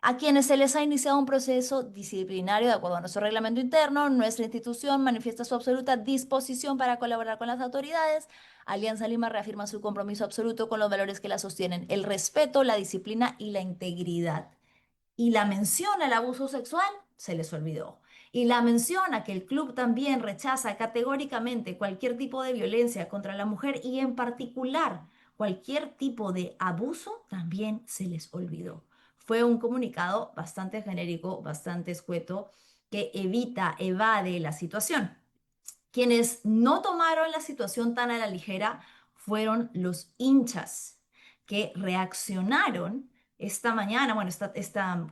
S1: a quienes se les ha iniciado un proceso disciplinario de acuerdo a nuestro reglamento interno. Nuestra institución manifiesta su absoluta disposición para colaborar con las autoridades. Alianza Lima reafirma su compromiso absoluto con los valores que la sostienen: el respeto, la disciplina y la integridad. Y la mención al abuso sexual se les olvidó. Y la mención a que el club también rechaza categóricamente cualquier tipo de violencia contra la mujer y en particular cualquier tipo de abuso también se les olvidó. Fue un comunicado bastante genérico, bastante escueto, que evade la situación. Quienes no tomaron la situación tan a la ligera fueron los hinchas, que reaccionaron esta mañana, bueno,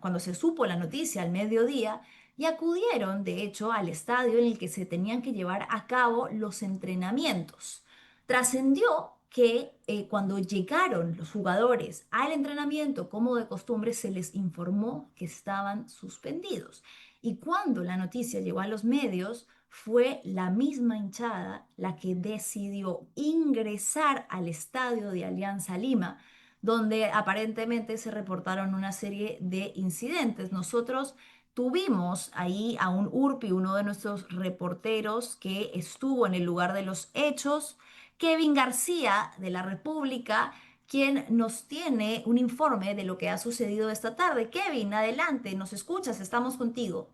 S1: cuando se supo la noticia al mediodía, y acudieron, de hecho, al estadio en el que se tenían que llevar a cabo los entrenamientos. Trascendió que cuando llegaron los jugadores al entrenamiento, como de costumbre, se les informó que estaban suspendidos. Y cuando la noticia llegó a los medios, fue la misma hinchada la que decidió ingresar al estadio de Alianza Lima, donde aparentemente se reportaron una serie de incidentes. Nosotros tuvimos ahí a un Urpi, uno de nuestros reporteros que estuvo en el lugar de los hechos, Kevin García de La República, quien nos tiene un informe de lo que ha sucedido esta tarde. Kevin, adelante, nos escuchas, estamos contigo.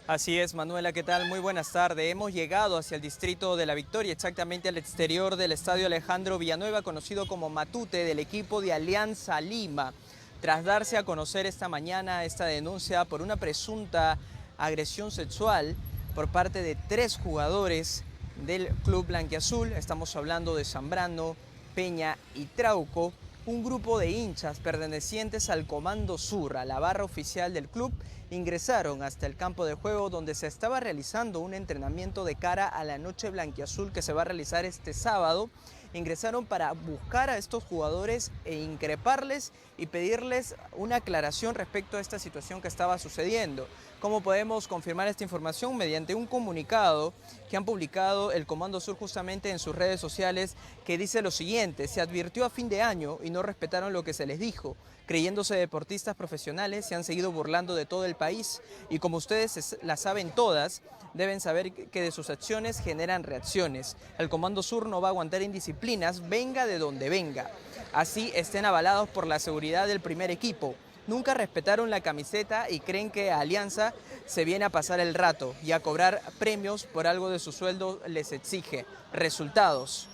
S6: Así es, Manuela, ¿qué tal? Muy buenas tardes. Hemos llegado hacia el distrito de La Victoria, exactamente al exterior del estadio Alejandro Villanueva, conocido como Matute, del equipo de Alianza Lima, tras darse a conocer esta mañana esta denuncia por una presunta agresión sexual por parte de 3 jugadores del club blanquiazul. Estamos hablando de Zambrano, Peña y Trauco, un grupo de hinchas pertenecientes al Comando Sur, a la barra oficial del club, ingresaron hasta el campo de juego donde se estaba realizando un entrenamiento de cara a la noche blanquiazul que se va a realizar este sábado. Ingresaron para buscar a estos jugadores e increparles y pedirles una aclaración respecto a esta situación que estaba sucediendo. ¿Cómo podemos confirmar esta información? Mediante un comunicado que han publicado el Comando Sur justamente en sus redes sociales, que dice lo siguiente: se advirtió a fin de año y no respetaron lo que se les dijo. Creyéndose deportistas profesionales, se han seguido burlando de todo el país y como ustedes la saben todas, deben saber que de sus acciones generan reacciones. El Comando Sur no va a aguantar indisciplinas, venga de donde venga. Así estén avalados por la seguridad del primer equipo. Nunca respetaron la camiseta y creen que Alianza se viene a pasar el rato y a cobrar premios por algo de su sueldo les exige. Resultados.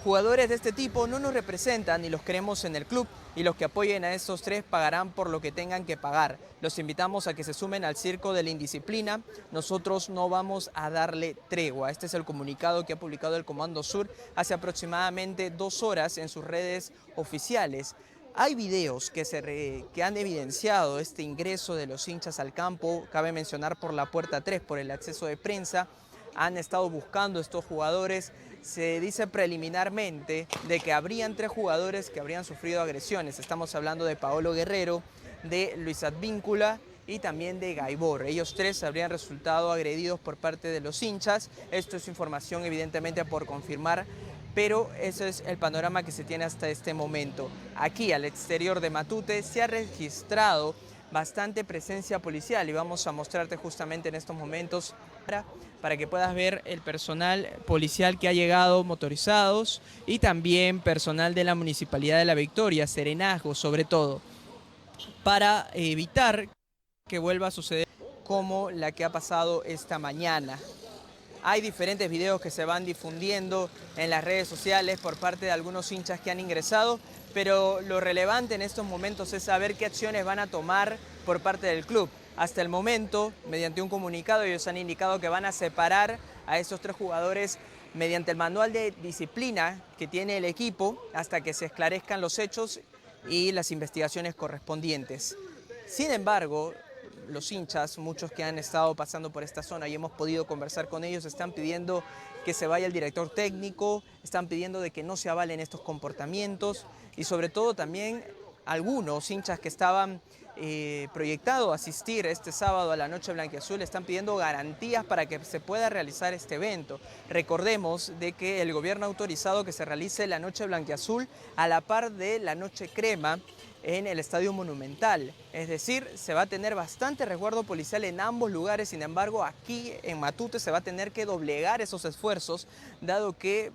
S6: Jugadores de este tipo no nos representan y los queremos en el club, y los que apoyen a estos tres pagarán por lo que tengan que pagar. Los invitamos a que se sumen al circo de la indisciplina. Nosotros no vamos a darle tregua. Este es el comunicado que ha publicado el Comando Sur hace aproximadamente 2 horas en sus redes oficiales. Hay videos que han evidenciado este ingreso de los hinchas al campo. Cabe mencionar por la puerta 3, por el acceso de prensa. Han estado buscando estos jugadores. Se dice preliminarmente de que habrían 3 jugadores que habrían sufrido agresiones. Estamos hablando de Paolo Guerrero, de Luis Advíncula y también de Gaibor. Ellos 3 habrían resultado agredidos por parte de los hinchas. Esto es información evidentemente por confirmar, pero ese es el panorama que se tiene hasta este momento. Aquí al exterior de Matute se ha registrado bastante presencia policial y vamos a mostrarte justamente en estos momentos para que puedas ver el personal policial que ha llegado motorizados y también personal de la Municipalidad de La Victoria, serenazgo sobre todo, para evitar que vuelva a suceder como la que ha pasado esta mañana. Hay diferentes videos que se van difundiendo en las redes sociales por parte de algunos hinchas que han ingresado, pero lo relevante en estos momentos es saber qué acciones van a tomar por parte del club. Hasta el momento, mediante un comunicado, ellos han indicado que van a separar a estos 3 jugadores mediante el manual de disciplina que tiene el equipo hasta que se esclarezcan los hechos y las investigaciones correspondientes. Sin embargo, los hinchas, muchos que han estado pasando por esta zona y hemos podido conversar con ellos, están pidiendo que se vaya el director técnico, están pidiendo de que no se avalen estos comportamientos y sobre todo también algunos hinchas que estaban proyectados a asistir este sábado a la Noche Blanquiazul están pidiendo garantías para que se pueda realizar este evento. Recordemos de que el gobierno ha autorizado que se realice la Noche Blanquiazul a la par de la Noche Crema en el Estadio Monumental. Es decir, se va a tener bastante resguardo policial en ambos lugares. Sin embargo, aquí en Matute se va a tener que doblegar esos esfuerzos, dado que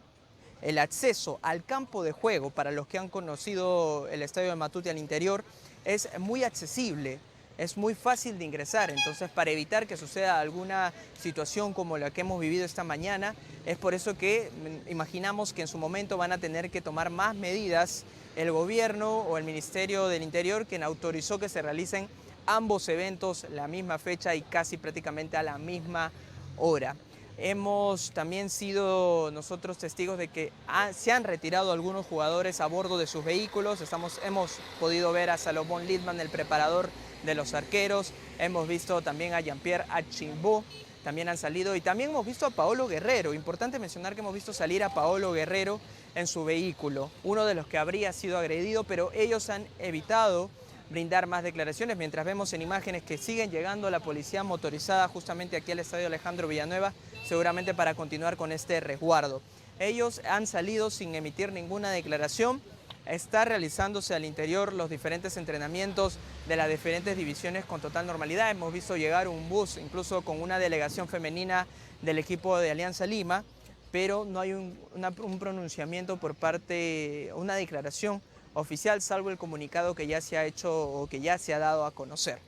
S6: el acceso al campo de juego, para los que han conocido el estadio de Matute al interior, es muy accesible, es muy fácil de ingresar. Entonces, para evitar que suceda alguna situación como la que hemos vivido esta mañana, es por eso que imaginamos que en su momento van a tener que tomar más medidas el gobierno o el Ministerio del Interior, quien autorizó que se realicen ambos eventos la misma fecha y casi prácticamente a la misma hora. Hemos también sido nosotros testigos de que se han retirado algunos jugadores a bordo de sus vehículos. Hemos podido ver a Salomón Lidman, el preparador de los arqueros. Hemos visto también a Jean-Pierre Achimbo, también han salido. Y también hemos visto a Paolo Guerrero. Importante mencionar que hemos visto salir a Paolo Guerrero en su vehículo, uno de los que habría sido agredido, pero ellos han evitado brindar más declaraciones, mientras vemos en imágenes que siguen llegando la policía motorizada justamente aquí al Estadio Alejandro Villanueva, seguramente para continuar con este resguardo. Ellos han salido sin emitir ninguna declaración. Está realizándose al interior los diferentes entrenamientos de las diferentes divisiones con total normalidad. Hemos visto llegar un bus, incluso con una delegación femenina del equipo de Alianza Lima, pero no hay un pronunciamiento por parte, una declaración oficial, salvo el comunicado que ya se ha hecho o que ya se ha dado a conocer.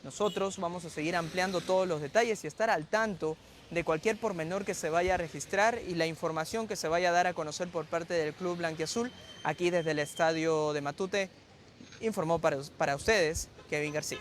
S6: Nosotros vamos a seguir ampliando todos los detalles y estar al tanto de cualquier pormenor que se vaya a registrar y la información que se vaya a dar a conocer por parte del Club Blanquiazul. Aquí desde el estadio de Matute informó para ustedes Kevin García.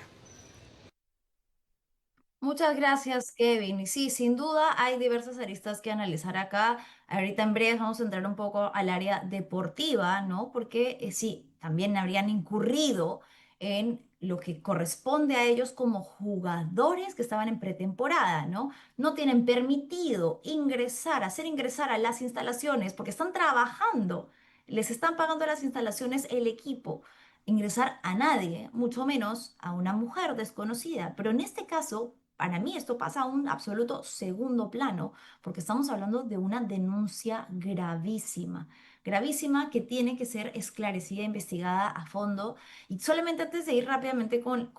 S1: Muchas gracias, Kevin. Y sí, sin duda hay diversas aristas que analizar acá. Ahorita en breve vamos a entrar un poco al área deportiva, ¿no? Porque sí, también habrían incurrido en lo que corresponde a ellos como jugadores que estaban en pretemporada, ¿no? No tienen permitido ingresar, hacer ingresar a las instalaciones porque están trabajando. Les están pagando las instalaciones el equipo. Ingresar a nadie, mucho menos a una mujer desconocida. Pero en este caso para mí esto pasa a un absoluto segundo plano, porque estamos hablando de una denuncia gravísima, gravísima que tiene que ser esclarecida, investigada a fondo. Y solamente antes de ir rápidamente con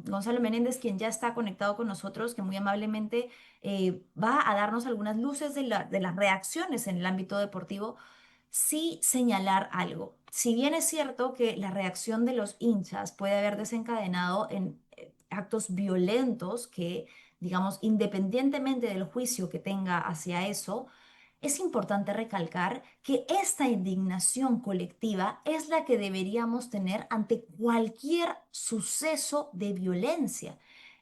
S1: Gonzalo Menéndez, quien ya está conectado con nosotros, que muy amablemente va a darnos algunas luces de las reacciones en el ámbito deportivo, sí señalar algo. Si bien es cierto que la reacción de los hinchas puede haber desencadenado en actos violentos que, digamos, independientemente del juicio que tenga hacia eso, es importante recalcar que esta indignación colectiva es la que deberíamos tener ante cualquier suceso de violencia.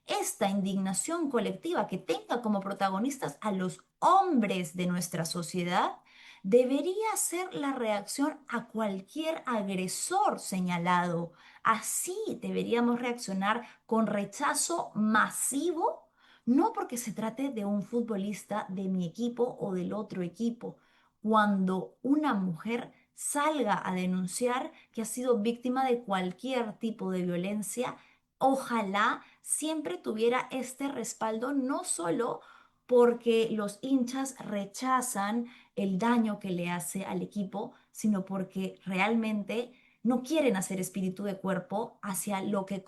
S1: Esta indignación colectiva que tenga como protagonistas a los hombres de nuestra sociedad debería ser la reacción a cualquier agresor señalado. Así deberíamos reaccionar con rechazo masivo, no porque se trate de un futbolista de mi equipo o del otro equipo. Cuando una mujer salga a denunciar que ha sido víctima de cualquier tipo de violencia, ojalá siempre tuviera este respaldo, no solo porque los hinchas rechazan el daño que le hace al equipo, sino porque realmente no quieren hacer espíritu de cuerpo hacia lo que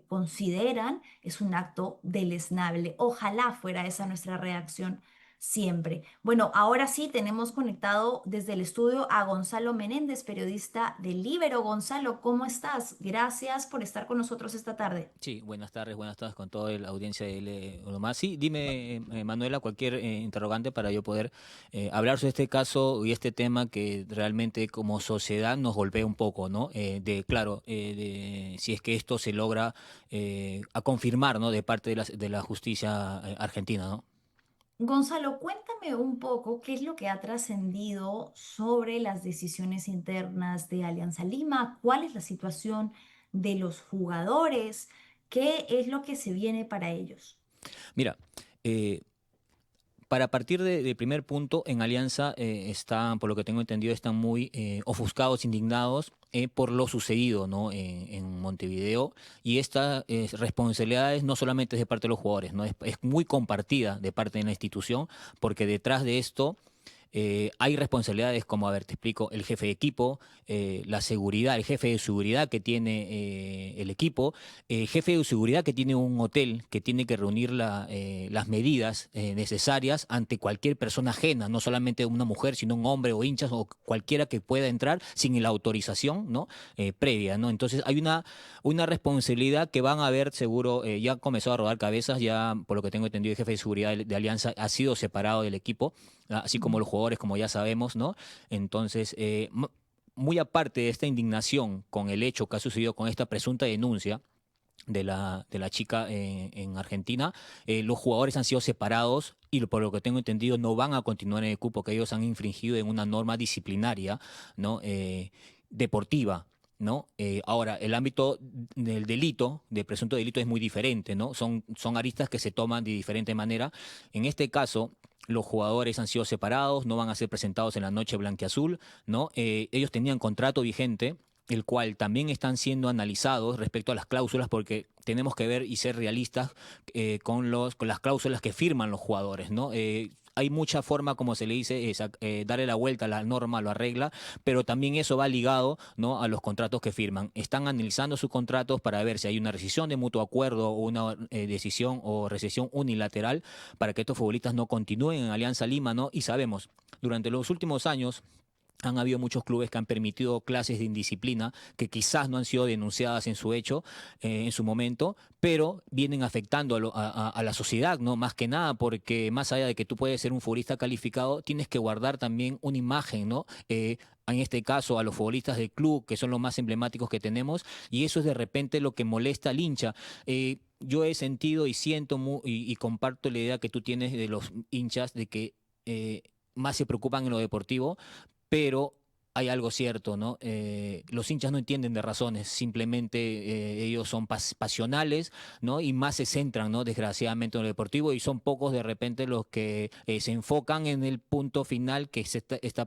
S1: consideran es un acto deleznable. Ojalá fuera esa nuestra reacción siempre. Bueno, ahora sí tenemos conectado desde el estudio a Gonzalo Menéndez, periodista de Libero. Gonzalo, ¿cómo estás? Gracias por estar con nosotros esta tarde.
S7: Sí, buenas tardes con toda la audiencia de L más. Sí, dime, Manuela, cualquier interrogante para yo poder hablar sobre este caso y este tema que realmente como sociedad nos golpea un poco, ¿no? Claro, de si es que esto se logra a confirmar, ¿no? De parte de la justicia argentina, ¿no?
S1: Gonzalo, cuéntame un poco qué es lo que ha trascendido sobre las decisiones internas de Alianza Lima, cuál es la situación de los jugadores, qué es lo que se viene para ellos.
S7: Mira, eh, para partir del primer punto, en Alianza están, por lo que tengo entendido, están muy ofuscados, indignados por lo sucedido, ¿no? En Montevideo. Y esta responsabilidad no solamente es de parte de los jugadores, ¿no? Es muy compartida de parte de la institución, porque detrás de esto hay responsabilidades como, a ver, te explico, el jefe de equipo, la seguridad, el jefe de seguridad que tiene el equipo, el jefe de seguridad que tiene un hotel, que tiene que reunir las medidas necesarias ante cualquier persona ajena, no solamente una mujer, sino un hombre o hinchas o cualquiera que pueda entrar sin la autorización, ¿no? Previa, ¿no? Entonces hay una responsabilidad que van a ver seguro, ya ha comenzado a rodar cabezas, ya por lo que tengo entendido el jefe de seguridad de Alianza ha sido separado del equipo, así como los jugadores, como ya sabemos, ¿no? Entonces, muy aparte de esta indignación con el hecho que ha sucedido con esta presunta denuncia de la chica en Argentina, los jugadores han sido separados y por lo que tengo entendido no van a continuar en el cupo que ellos han infringido en una norma disciplinaria, ¿no? Deportiva. ¿No? Ahora, el ámbito del delito, de presunto delito, es muy diferente, ¿no? Son aristas que se toman de diferente manera. En este caso, los jugadores han sido separados, no van a ser presentados en la noche blanquiazul, ¿no? Ellos tenían contrato vigente, el cual también están siendo analizados respecto a las cláusulas, porque tenemos que ver y ser realistas con las cláusulas que firman los jugadores, ¿no? Hay mucha forma, como se le dice, darle la vuelta a la norma, a la regla, pero también eso va ligado, ¿no? A los contratos que firman. Están analizando sus contratos para ver si hay una rescisión de mutuo acuerdo o una decisión o recesión unilateral para que estos futbolistas no continúen en Alianza Lima, ¿no? Y sabemos, durante los últimos años Han habido muchos clubes que han permitido clases de indisciplina que quizás no han sido denunciadas en su hecho, en su momento, pero vienen afectando a la sociedad, ¿no? Más que nada, porque más allá de que tú puedes ser un futbolista calificado, tienes que guardar también una imagen, ¿no? En este caso a los futbolistas del club, que son los más emblemáticos que tenemos, y eso es de repente lo que molesta al hincha. Yo he sentido y siento y comparto la idea que tú tienes de los hinchas de que más se preocupan en lo deportivo, pero hay algo cierto, ¿no? Los hinchas no entienden de razones, simplemente ellos son pasionales, ¿no? Y más se centran, ¿no? Desgraciadamente en lo deportivo, y son pocos de repente los que se enfocan en el punto final, que es este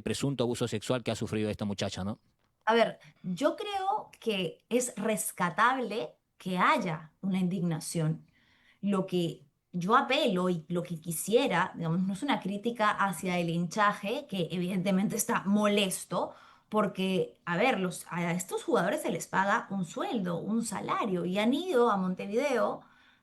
S7: presunto abuso sexual que ha sufrido esta muchacha, ¿no?
S1: A ver, yo creo que es rescatable que haya una indignación. Lo que yo apelo y lo que quisiera, digamos, no es una crítica hacia el hinchaje, que evidentemente está molesto, porque, a ver, a estos jugadores se les paga un sueldo, un salario, y han ido a Montevideo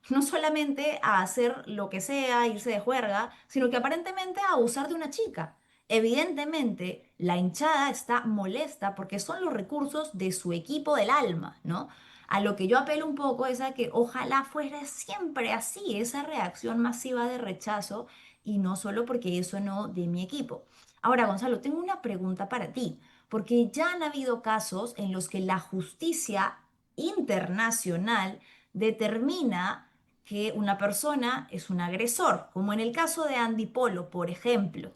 S1: no solamente a hacer lo que sea, irse de juerga, sino que aparentemente a abusar de una chica. Evidentemente, la hinchada está molesta porque son los recursos de su equipo del alma, ¿no? A lo que yo apelo un poco es a que ojalá fuera siempre así, esa reacción masiva de rechazo, y no solo porque eso no de mi equipo. Ahora, Gonzalo, tengo una pregunta para ti, porque ya han habido casos en los que la justicia internacional determina que una persona es un agresor, como en el caso de Andy Polo, por ejemplo,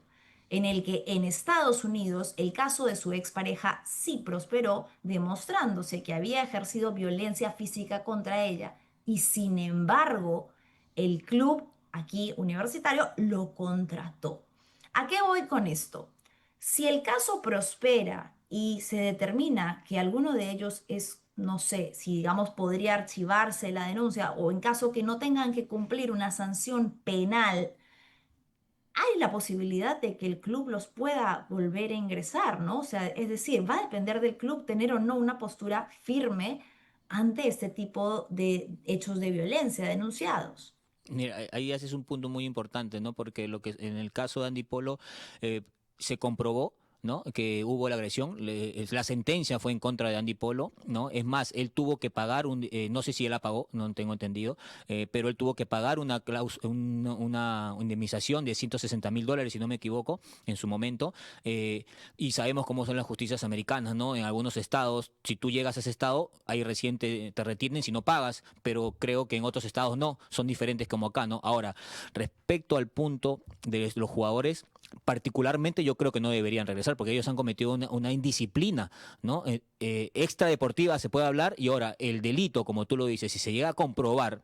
S1: en el que en Estados Unidos el caso de su expareja sí prosperó, demostrándose que había ejercido violencia física contra ella, y sin embargo el club aquí universitario lo contrató. ¿A qué voy con esto? Si el caso prospera y se determina que alguno de ellos es, no sé, si digamos podría archivarse la denuncia, o en caso que no tengan que cumplir una sanción penal, hay la posibilidad de que el club los pueda volver a ingresar, ¿no? O sea, es decir, va a depender del club tener o no una postura firme ante este tipo de hechos de violencia denunciados.
S7: Mira, ahí haces un punto muy importante, ¿no? Porque lo que en el caso de Andy Polo eh, se comprobó, ¿no? Que hubo la agresión, la sentencia fue en contra de Andy Polo, ¿no? Es más, él tuvo que pagar no sé si él la pagó, no tengo entendido, pero él tuvo que pagar una indemnización de $160.000, si no me equivoco, en su momento, y sabemos cómo son las justicias americanas, ¿no? En algunos estados, si tú llegas a ese estado, ahí recién te retienen si no pagas, pero creo que en otros estados no, son diferentes como acá, ¿no? Ahora, respecto al punto de los jugadores, particularmente yo creo que no deberían regresar porque ellos han cometido una indisciplina, ¿no? Extradeportiva se puede hablar, y ahora el delito, como tú lo dices, si se llega a comprobar,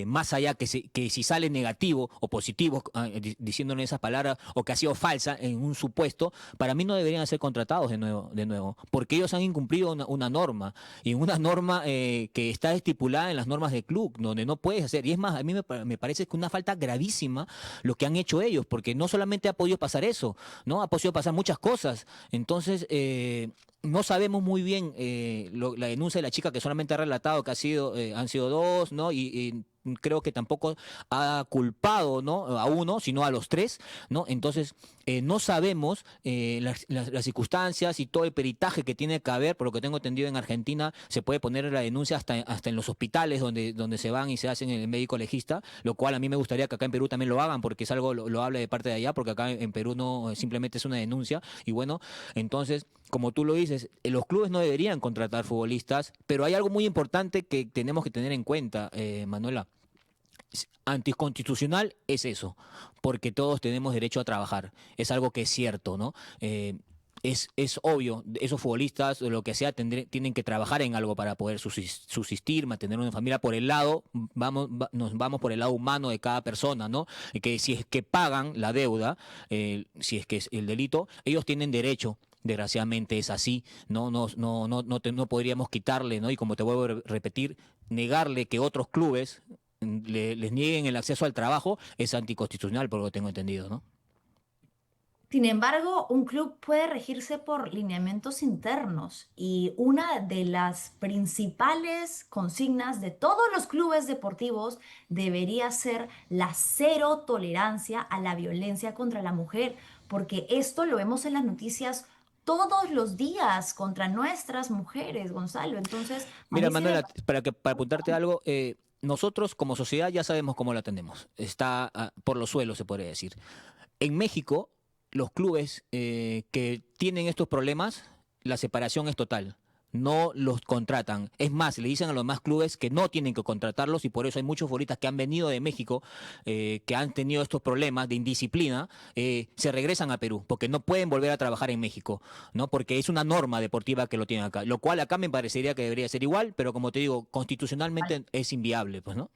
S7: más allá que si sale negativo o positivo, diciéndole esas palabras, o que ha sido falsa en un supuesto, para mí no deberían ser contratados de nuevo, porque ellos han incumplido una norma, y una norma que está estipulada en las normas del club, donde no puedes hacer. Y es más, a mí me parece que una falta gravísima lo que han hecho ellos, porque no solamente ha podido pasar eso, ¿no? Ha podido pasar muchas cosas. Entonces, no sabemos muy bien la denuncia de la chica, que solamente ha relatado que han sido dos, ¿no? Y creo que tampoco ha culpado, ¿no? A uno, sino a los tres, ¿no? Entonces, no sabemos las circunstancias y todo el peritaje que tiene que haber. Por lo que tengo entendido, en Argentina se puede poner la denuncia hasta en los hospitales donde se van y se hacen el médico legista, lo cual a mí me gustaría que acá en Perú también lo hagan, porque es algo, lo habla de parte de allá, porque acá en Perú no, simplemente es una denuncia. Y bueno, entonces, como tú lo dices, los clubes no deberían contratar futbolistas, pero hay algo muy importante que tenemos que tener en cuenta, Manuela. Anticonstitucional es eso, porque todos tenemos derecho a trabajar. Es algo que es cierto, ¿no? Es obvio, esos futbolistas o lo que sea tienen que trabajar en algo para poder subsistir, mantener una familia. Por el lado, nos vamos por el lado humano de cada persona, ¿no? Que si es que pagan la deuda, si es que es el delito, ellos tienen derecho. Desgraciadamente es así, no podríamos quitarle, ¿no? Y como te vuelvo a repetir, negarle que otros clubes les nieguen el acceso al trabajo es anticonstitucional, por lo que tengo entendido, ¿no?
S1: Sin embargo, un club puede regirse por lineamientos internos, y una de las principales consignas de todos los clubes deportivos debería ser la cero tolerancia a la violencia contra la mujer, porque esto lo vemos en las noticias todos los días contra nuestras mujeres, Gonzalo. Entonces, a
S7: Mira,
S1: mí sí me
S7: Manuela,
S1: parece
S7: para apuntarte algo, nosotros como sociedad ya sabemos cómo la tenemos. Está por los suelos, se podría decir. En México, los clubes que tienen estos problemas, la separación es total. No los contratan. Es más, le dicen a los demás clubes que no tienen que contratarlos y por eso hay muchos futbolistas que han venido de México, que han tenido estos problemas de indisciplina, se regresan a Perú porque no pueden volver a trabajar en México, ¿no? Porque es una norma deportiva que lo tienen acá. Lo cual acá me parecería que debería ser igual, pero como te digo, constitucionalmente es inviable, pues, ¿no?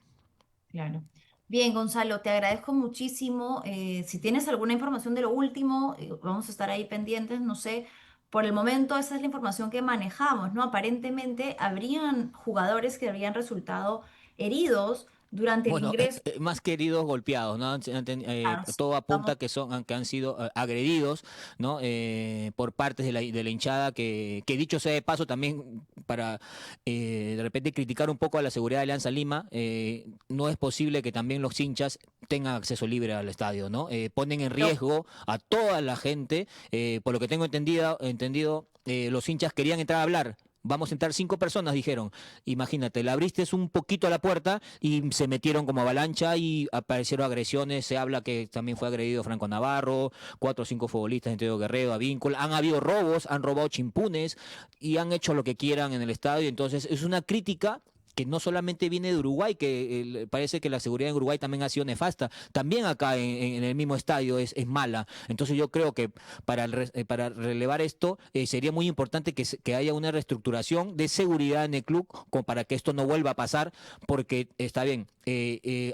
S1: claro. Bien, Gonzalo, te agradezco muchísimo. Si tienes alguna información de lo último, vamos a estar ahí pendientes. No sé, por el momento esa es la información que manejamos, ¿no? Aparentemente habrían jugadores que habrían resultado heridos durante el
S7: Bueno,
S1: ingreso.
S7: más queridos golpeados, ¿no?
S1: Claro, sí,
S7: Todo apunta
S1: estamos.
S7: que que han sido agredidos, ¿no? Por partes de de la hinchada, que dicho sea de paso también para de repente criticar un poco a la seguridad de Alianza Lima, no es posible que también los hinchas tengan acceso libre al estadio, ¿no? Ponen en
S1: Pero,
S7: riesgo a toda la gente, por lo que tengo entendido, los hinchas querían entrar a hablar. Vamos a entrar 5 personas, dijeron. Imagínate, le abriste un poquito a la puerta y se metieron como avalancha y aparecieron agresiones. Se habla que también fue agredido Franco Navarro, 4 o 5 futbolistas, entre ellos Guerrero, Advíncula. Han habido robos, han robado chimpunes y han hecho lo que quieran en el estadio. Entonces, es una crítica que no solamente viene de Uruguay, que parece que la seguridad en Uruguay también ha sido nefasta, también acá en el mismo estadio es mala. Entonces yo creo que para relevar esto sería muy importante que haya una reestructuración de seguridad en el club como para que esto no vuelva a pasar, porque está bien,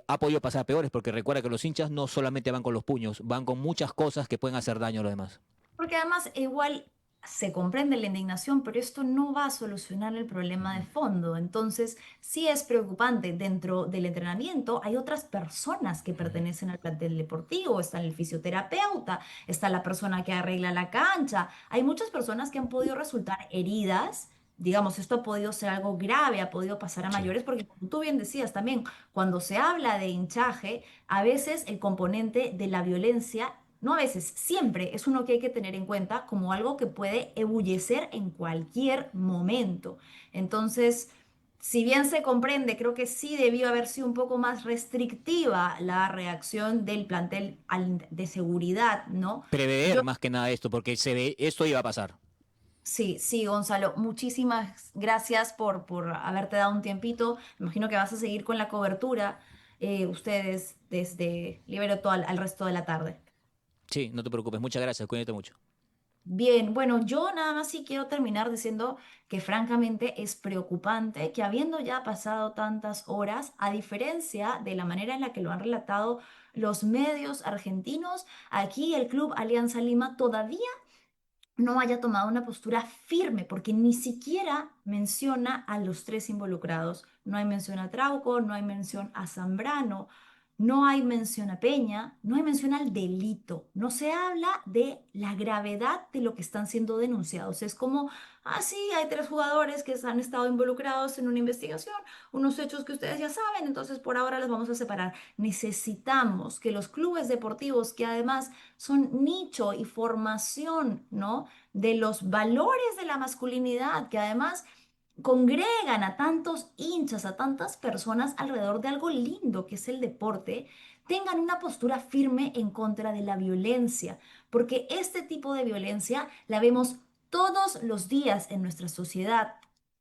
S7: ha podido pasar a peores, porque recuerda que los hinchas no solamente van con los puños, van con muchas cosas que pueden hacer daño a los demás.
S1: porque además igual se comprende la indignación, pero esto no va a solucionar el problema de fondo. Entonces, sí es preocupante. Dentro del entrenamiento hay otras personas que pertenecen al plantel deportivo. Está el fisioterapeuta, está la persona que arregla la cancha. Hay muchas personas que han podido resultar heridas. Digamos, esto ha podido ser algo grave, ha podido pasar a
S7: Sí.
S1: mayores, porque como tú bien decías también, cuando se habla de hinchaje, a veces el componente de la violencia, no a veces, siempre es uno que hay que tener en cuenta como algo que puede ebullecer en cualquier momento. Entonces, si bien se comprende, creo que sí debió haber sido un poco más restrictiva la reacción del plantel de seguridad, ¿no?
S7: Prever
S1: Yo
S7: más que nada esto, porque esto iba a pasar.
S1: sí, sí, Gonzalo, muchísimas gracias por haberte dado un tiempito. Me imagino que vas a seguir con la cobertura, ustedes desde Libero todo al resto de la tarde.
S7: Sí, no te preocupes, muchas gracias, cuídate mucho.
S1: Bien, bueno, yo nada más sí quiero terminar diciendo que francamente es preocupante que habiendo ya pasado tantas horas, a diferencia de la manera en la que lo han relatado los medios argentinos, aquí el Club Alianza Lima todavía no haya tomado una postura firme, porque ni siquiera menciona a los tres involucrados. No hay mención a Trauco, no hay mención a Zambrano, no hay mención a Peña, no hay mención al delito. No se habla de la gravedad de lo que están siendo denunciados. Es como, ah, sí, hay tres jugadores que han estado involucrados en una investigación, unos hechos que ustedes ya saben, entonces por ahora los vamos a separar. Necesitamos que los clubes deportivos, que además son nicho y formación, ¿no? De los valores de la masculinidad, que además congregan a tantos hinchas, a tantas personas alrededor de algo lindo que es el deporte, tengan una postura firme en contra de la violencia, porque este tipo de violencia la vemos todos los días en nuestra sociedad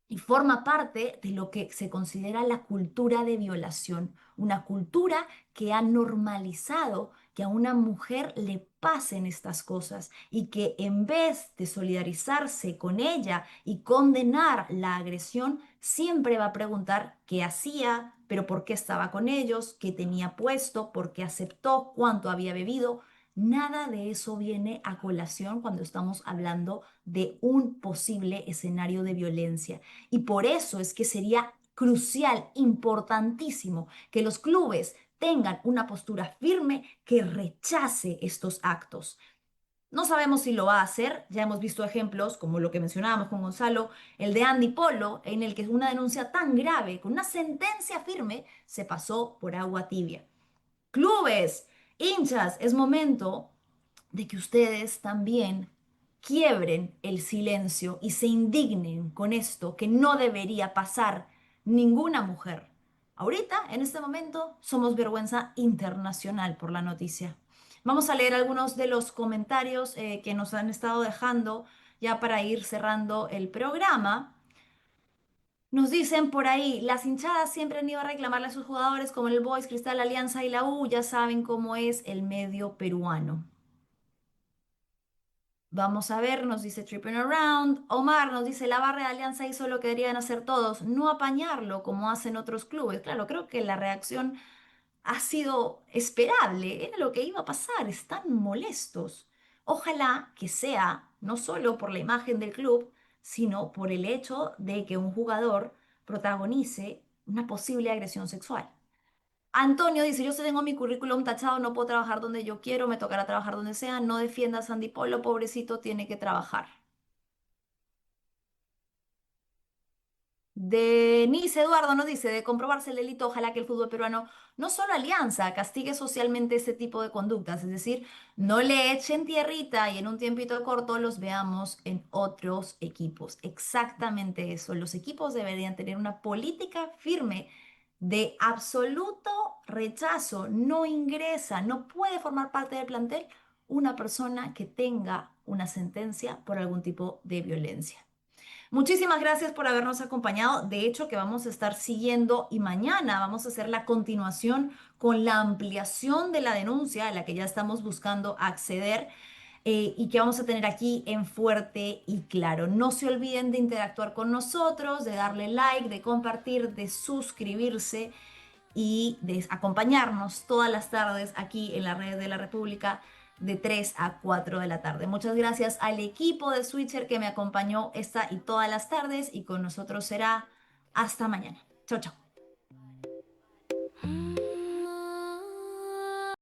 S1: y forma parte de lo que se considera la cultura de violación, una cultura que ha normalizado que a una mujer le pasen estas cosas y que en vez de solidarizarse con ella y condenar la agresión, siempre va a preguntar qué hacía, pero por qué estaba con ellos, qué tenía puesto, por qué aceptó, cuánto había bebido. Nada de eso viene a colación cuando estamos hablando de un posible escenario de violencia. Y por eso es que sería crucial, importantísimo, que los clubes tengan una postura firme que rechace estos actos. No sabemos si lo va a hacer, ya hemos visto ejemplos como lo que mencionábamos con Gonzalo, el de Andy Polo, en el que una denuncia tan grave, con una sentencia firme, se pasó por agua tibia. Clubes, hinchas, es momento de que ustedes también quiebren el silencio y se indignen con esto que no debería pasar ninguna mujer. Ahorita, en este momento, somos vergüenza internacional por la noticia. Vamos a leer algunos de los comentarios que nos han estado dejando ya para ir cerrando el programa. Nos dicen por ahí, las hinchadas siempre han ido a reclamarle a sus jugadores como el Boys, Cristal, Alianza y la U, ya saben cómo es el medio peruano. Vamos a ver, nos dice Tripping Around. Omar nos dice, la barra de Alianza hizo lo que deberían hacer todos, no apañarlo como hacen otros clubes. Claro, creo que la reacción ha sido esperable, era lo que iba a pasar, están molestos. Ojalá que sea no solo por la imagen del club, sino por el hecho de que un jugador protagonice una posible agresión sexual. Antonio dice, yo sí tengo mi currículum tachado, no puedo trabajar donde yo quiero, me tocará trabajar donde sea, no defienda a Sandy Polo, pobrecito, tiene que trabajar. Denise Eduardo nos dice, de comprobarse el delito, ojalá que el fútbol peruano no solo Alianza castigue socialmente este tipo de conductas, es decir, no le echen tierrita y en un tiempito corto los veamos en otros equipos. Exactamente eso, los equipos deberían tener una política firme de absoluto rechazo, no ingresa, no puede formar parte del plantel una persona que tenga una sentencia por algún tipo de violencia. Muchísimas gracias por habernos acompañado. De hecho, que vamos a estar siguiendo y mañana vamos a hacer la continuación con la ampliación de la denuncia a la que ya estamos buscando acceder y que vamos a tener aquí en Fuerte y Claro. No se olviden de interactuar con nosotros, de darle like, de compartir, de suscribirse y de acompañarnos todas las tardes aquí en la red de la República de 3 a 4 de la tarde. Muchas gracias al equipo de Switcher que me acompañó esta y todas las tardes y con nosotros será hasta mañana. Chao, chao.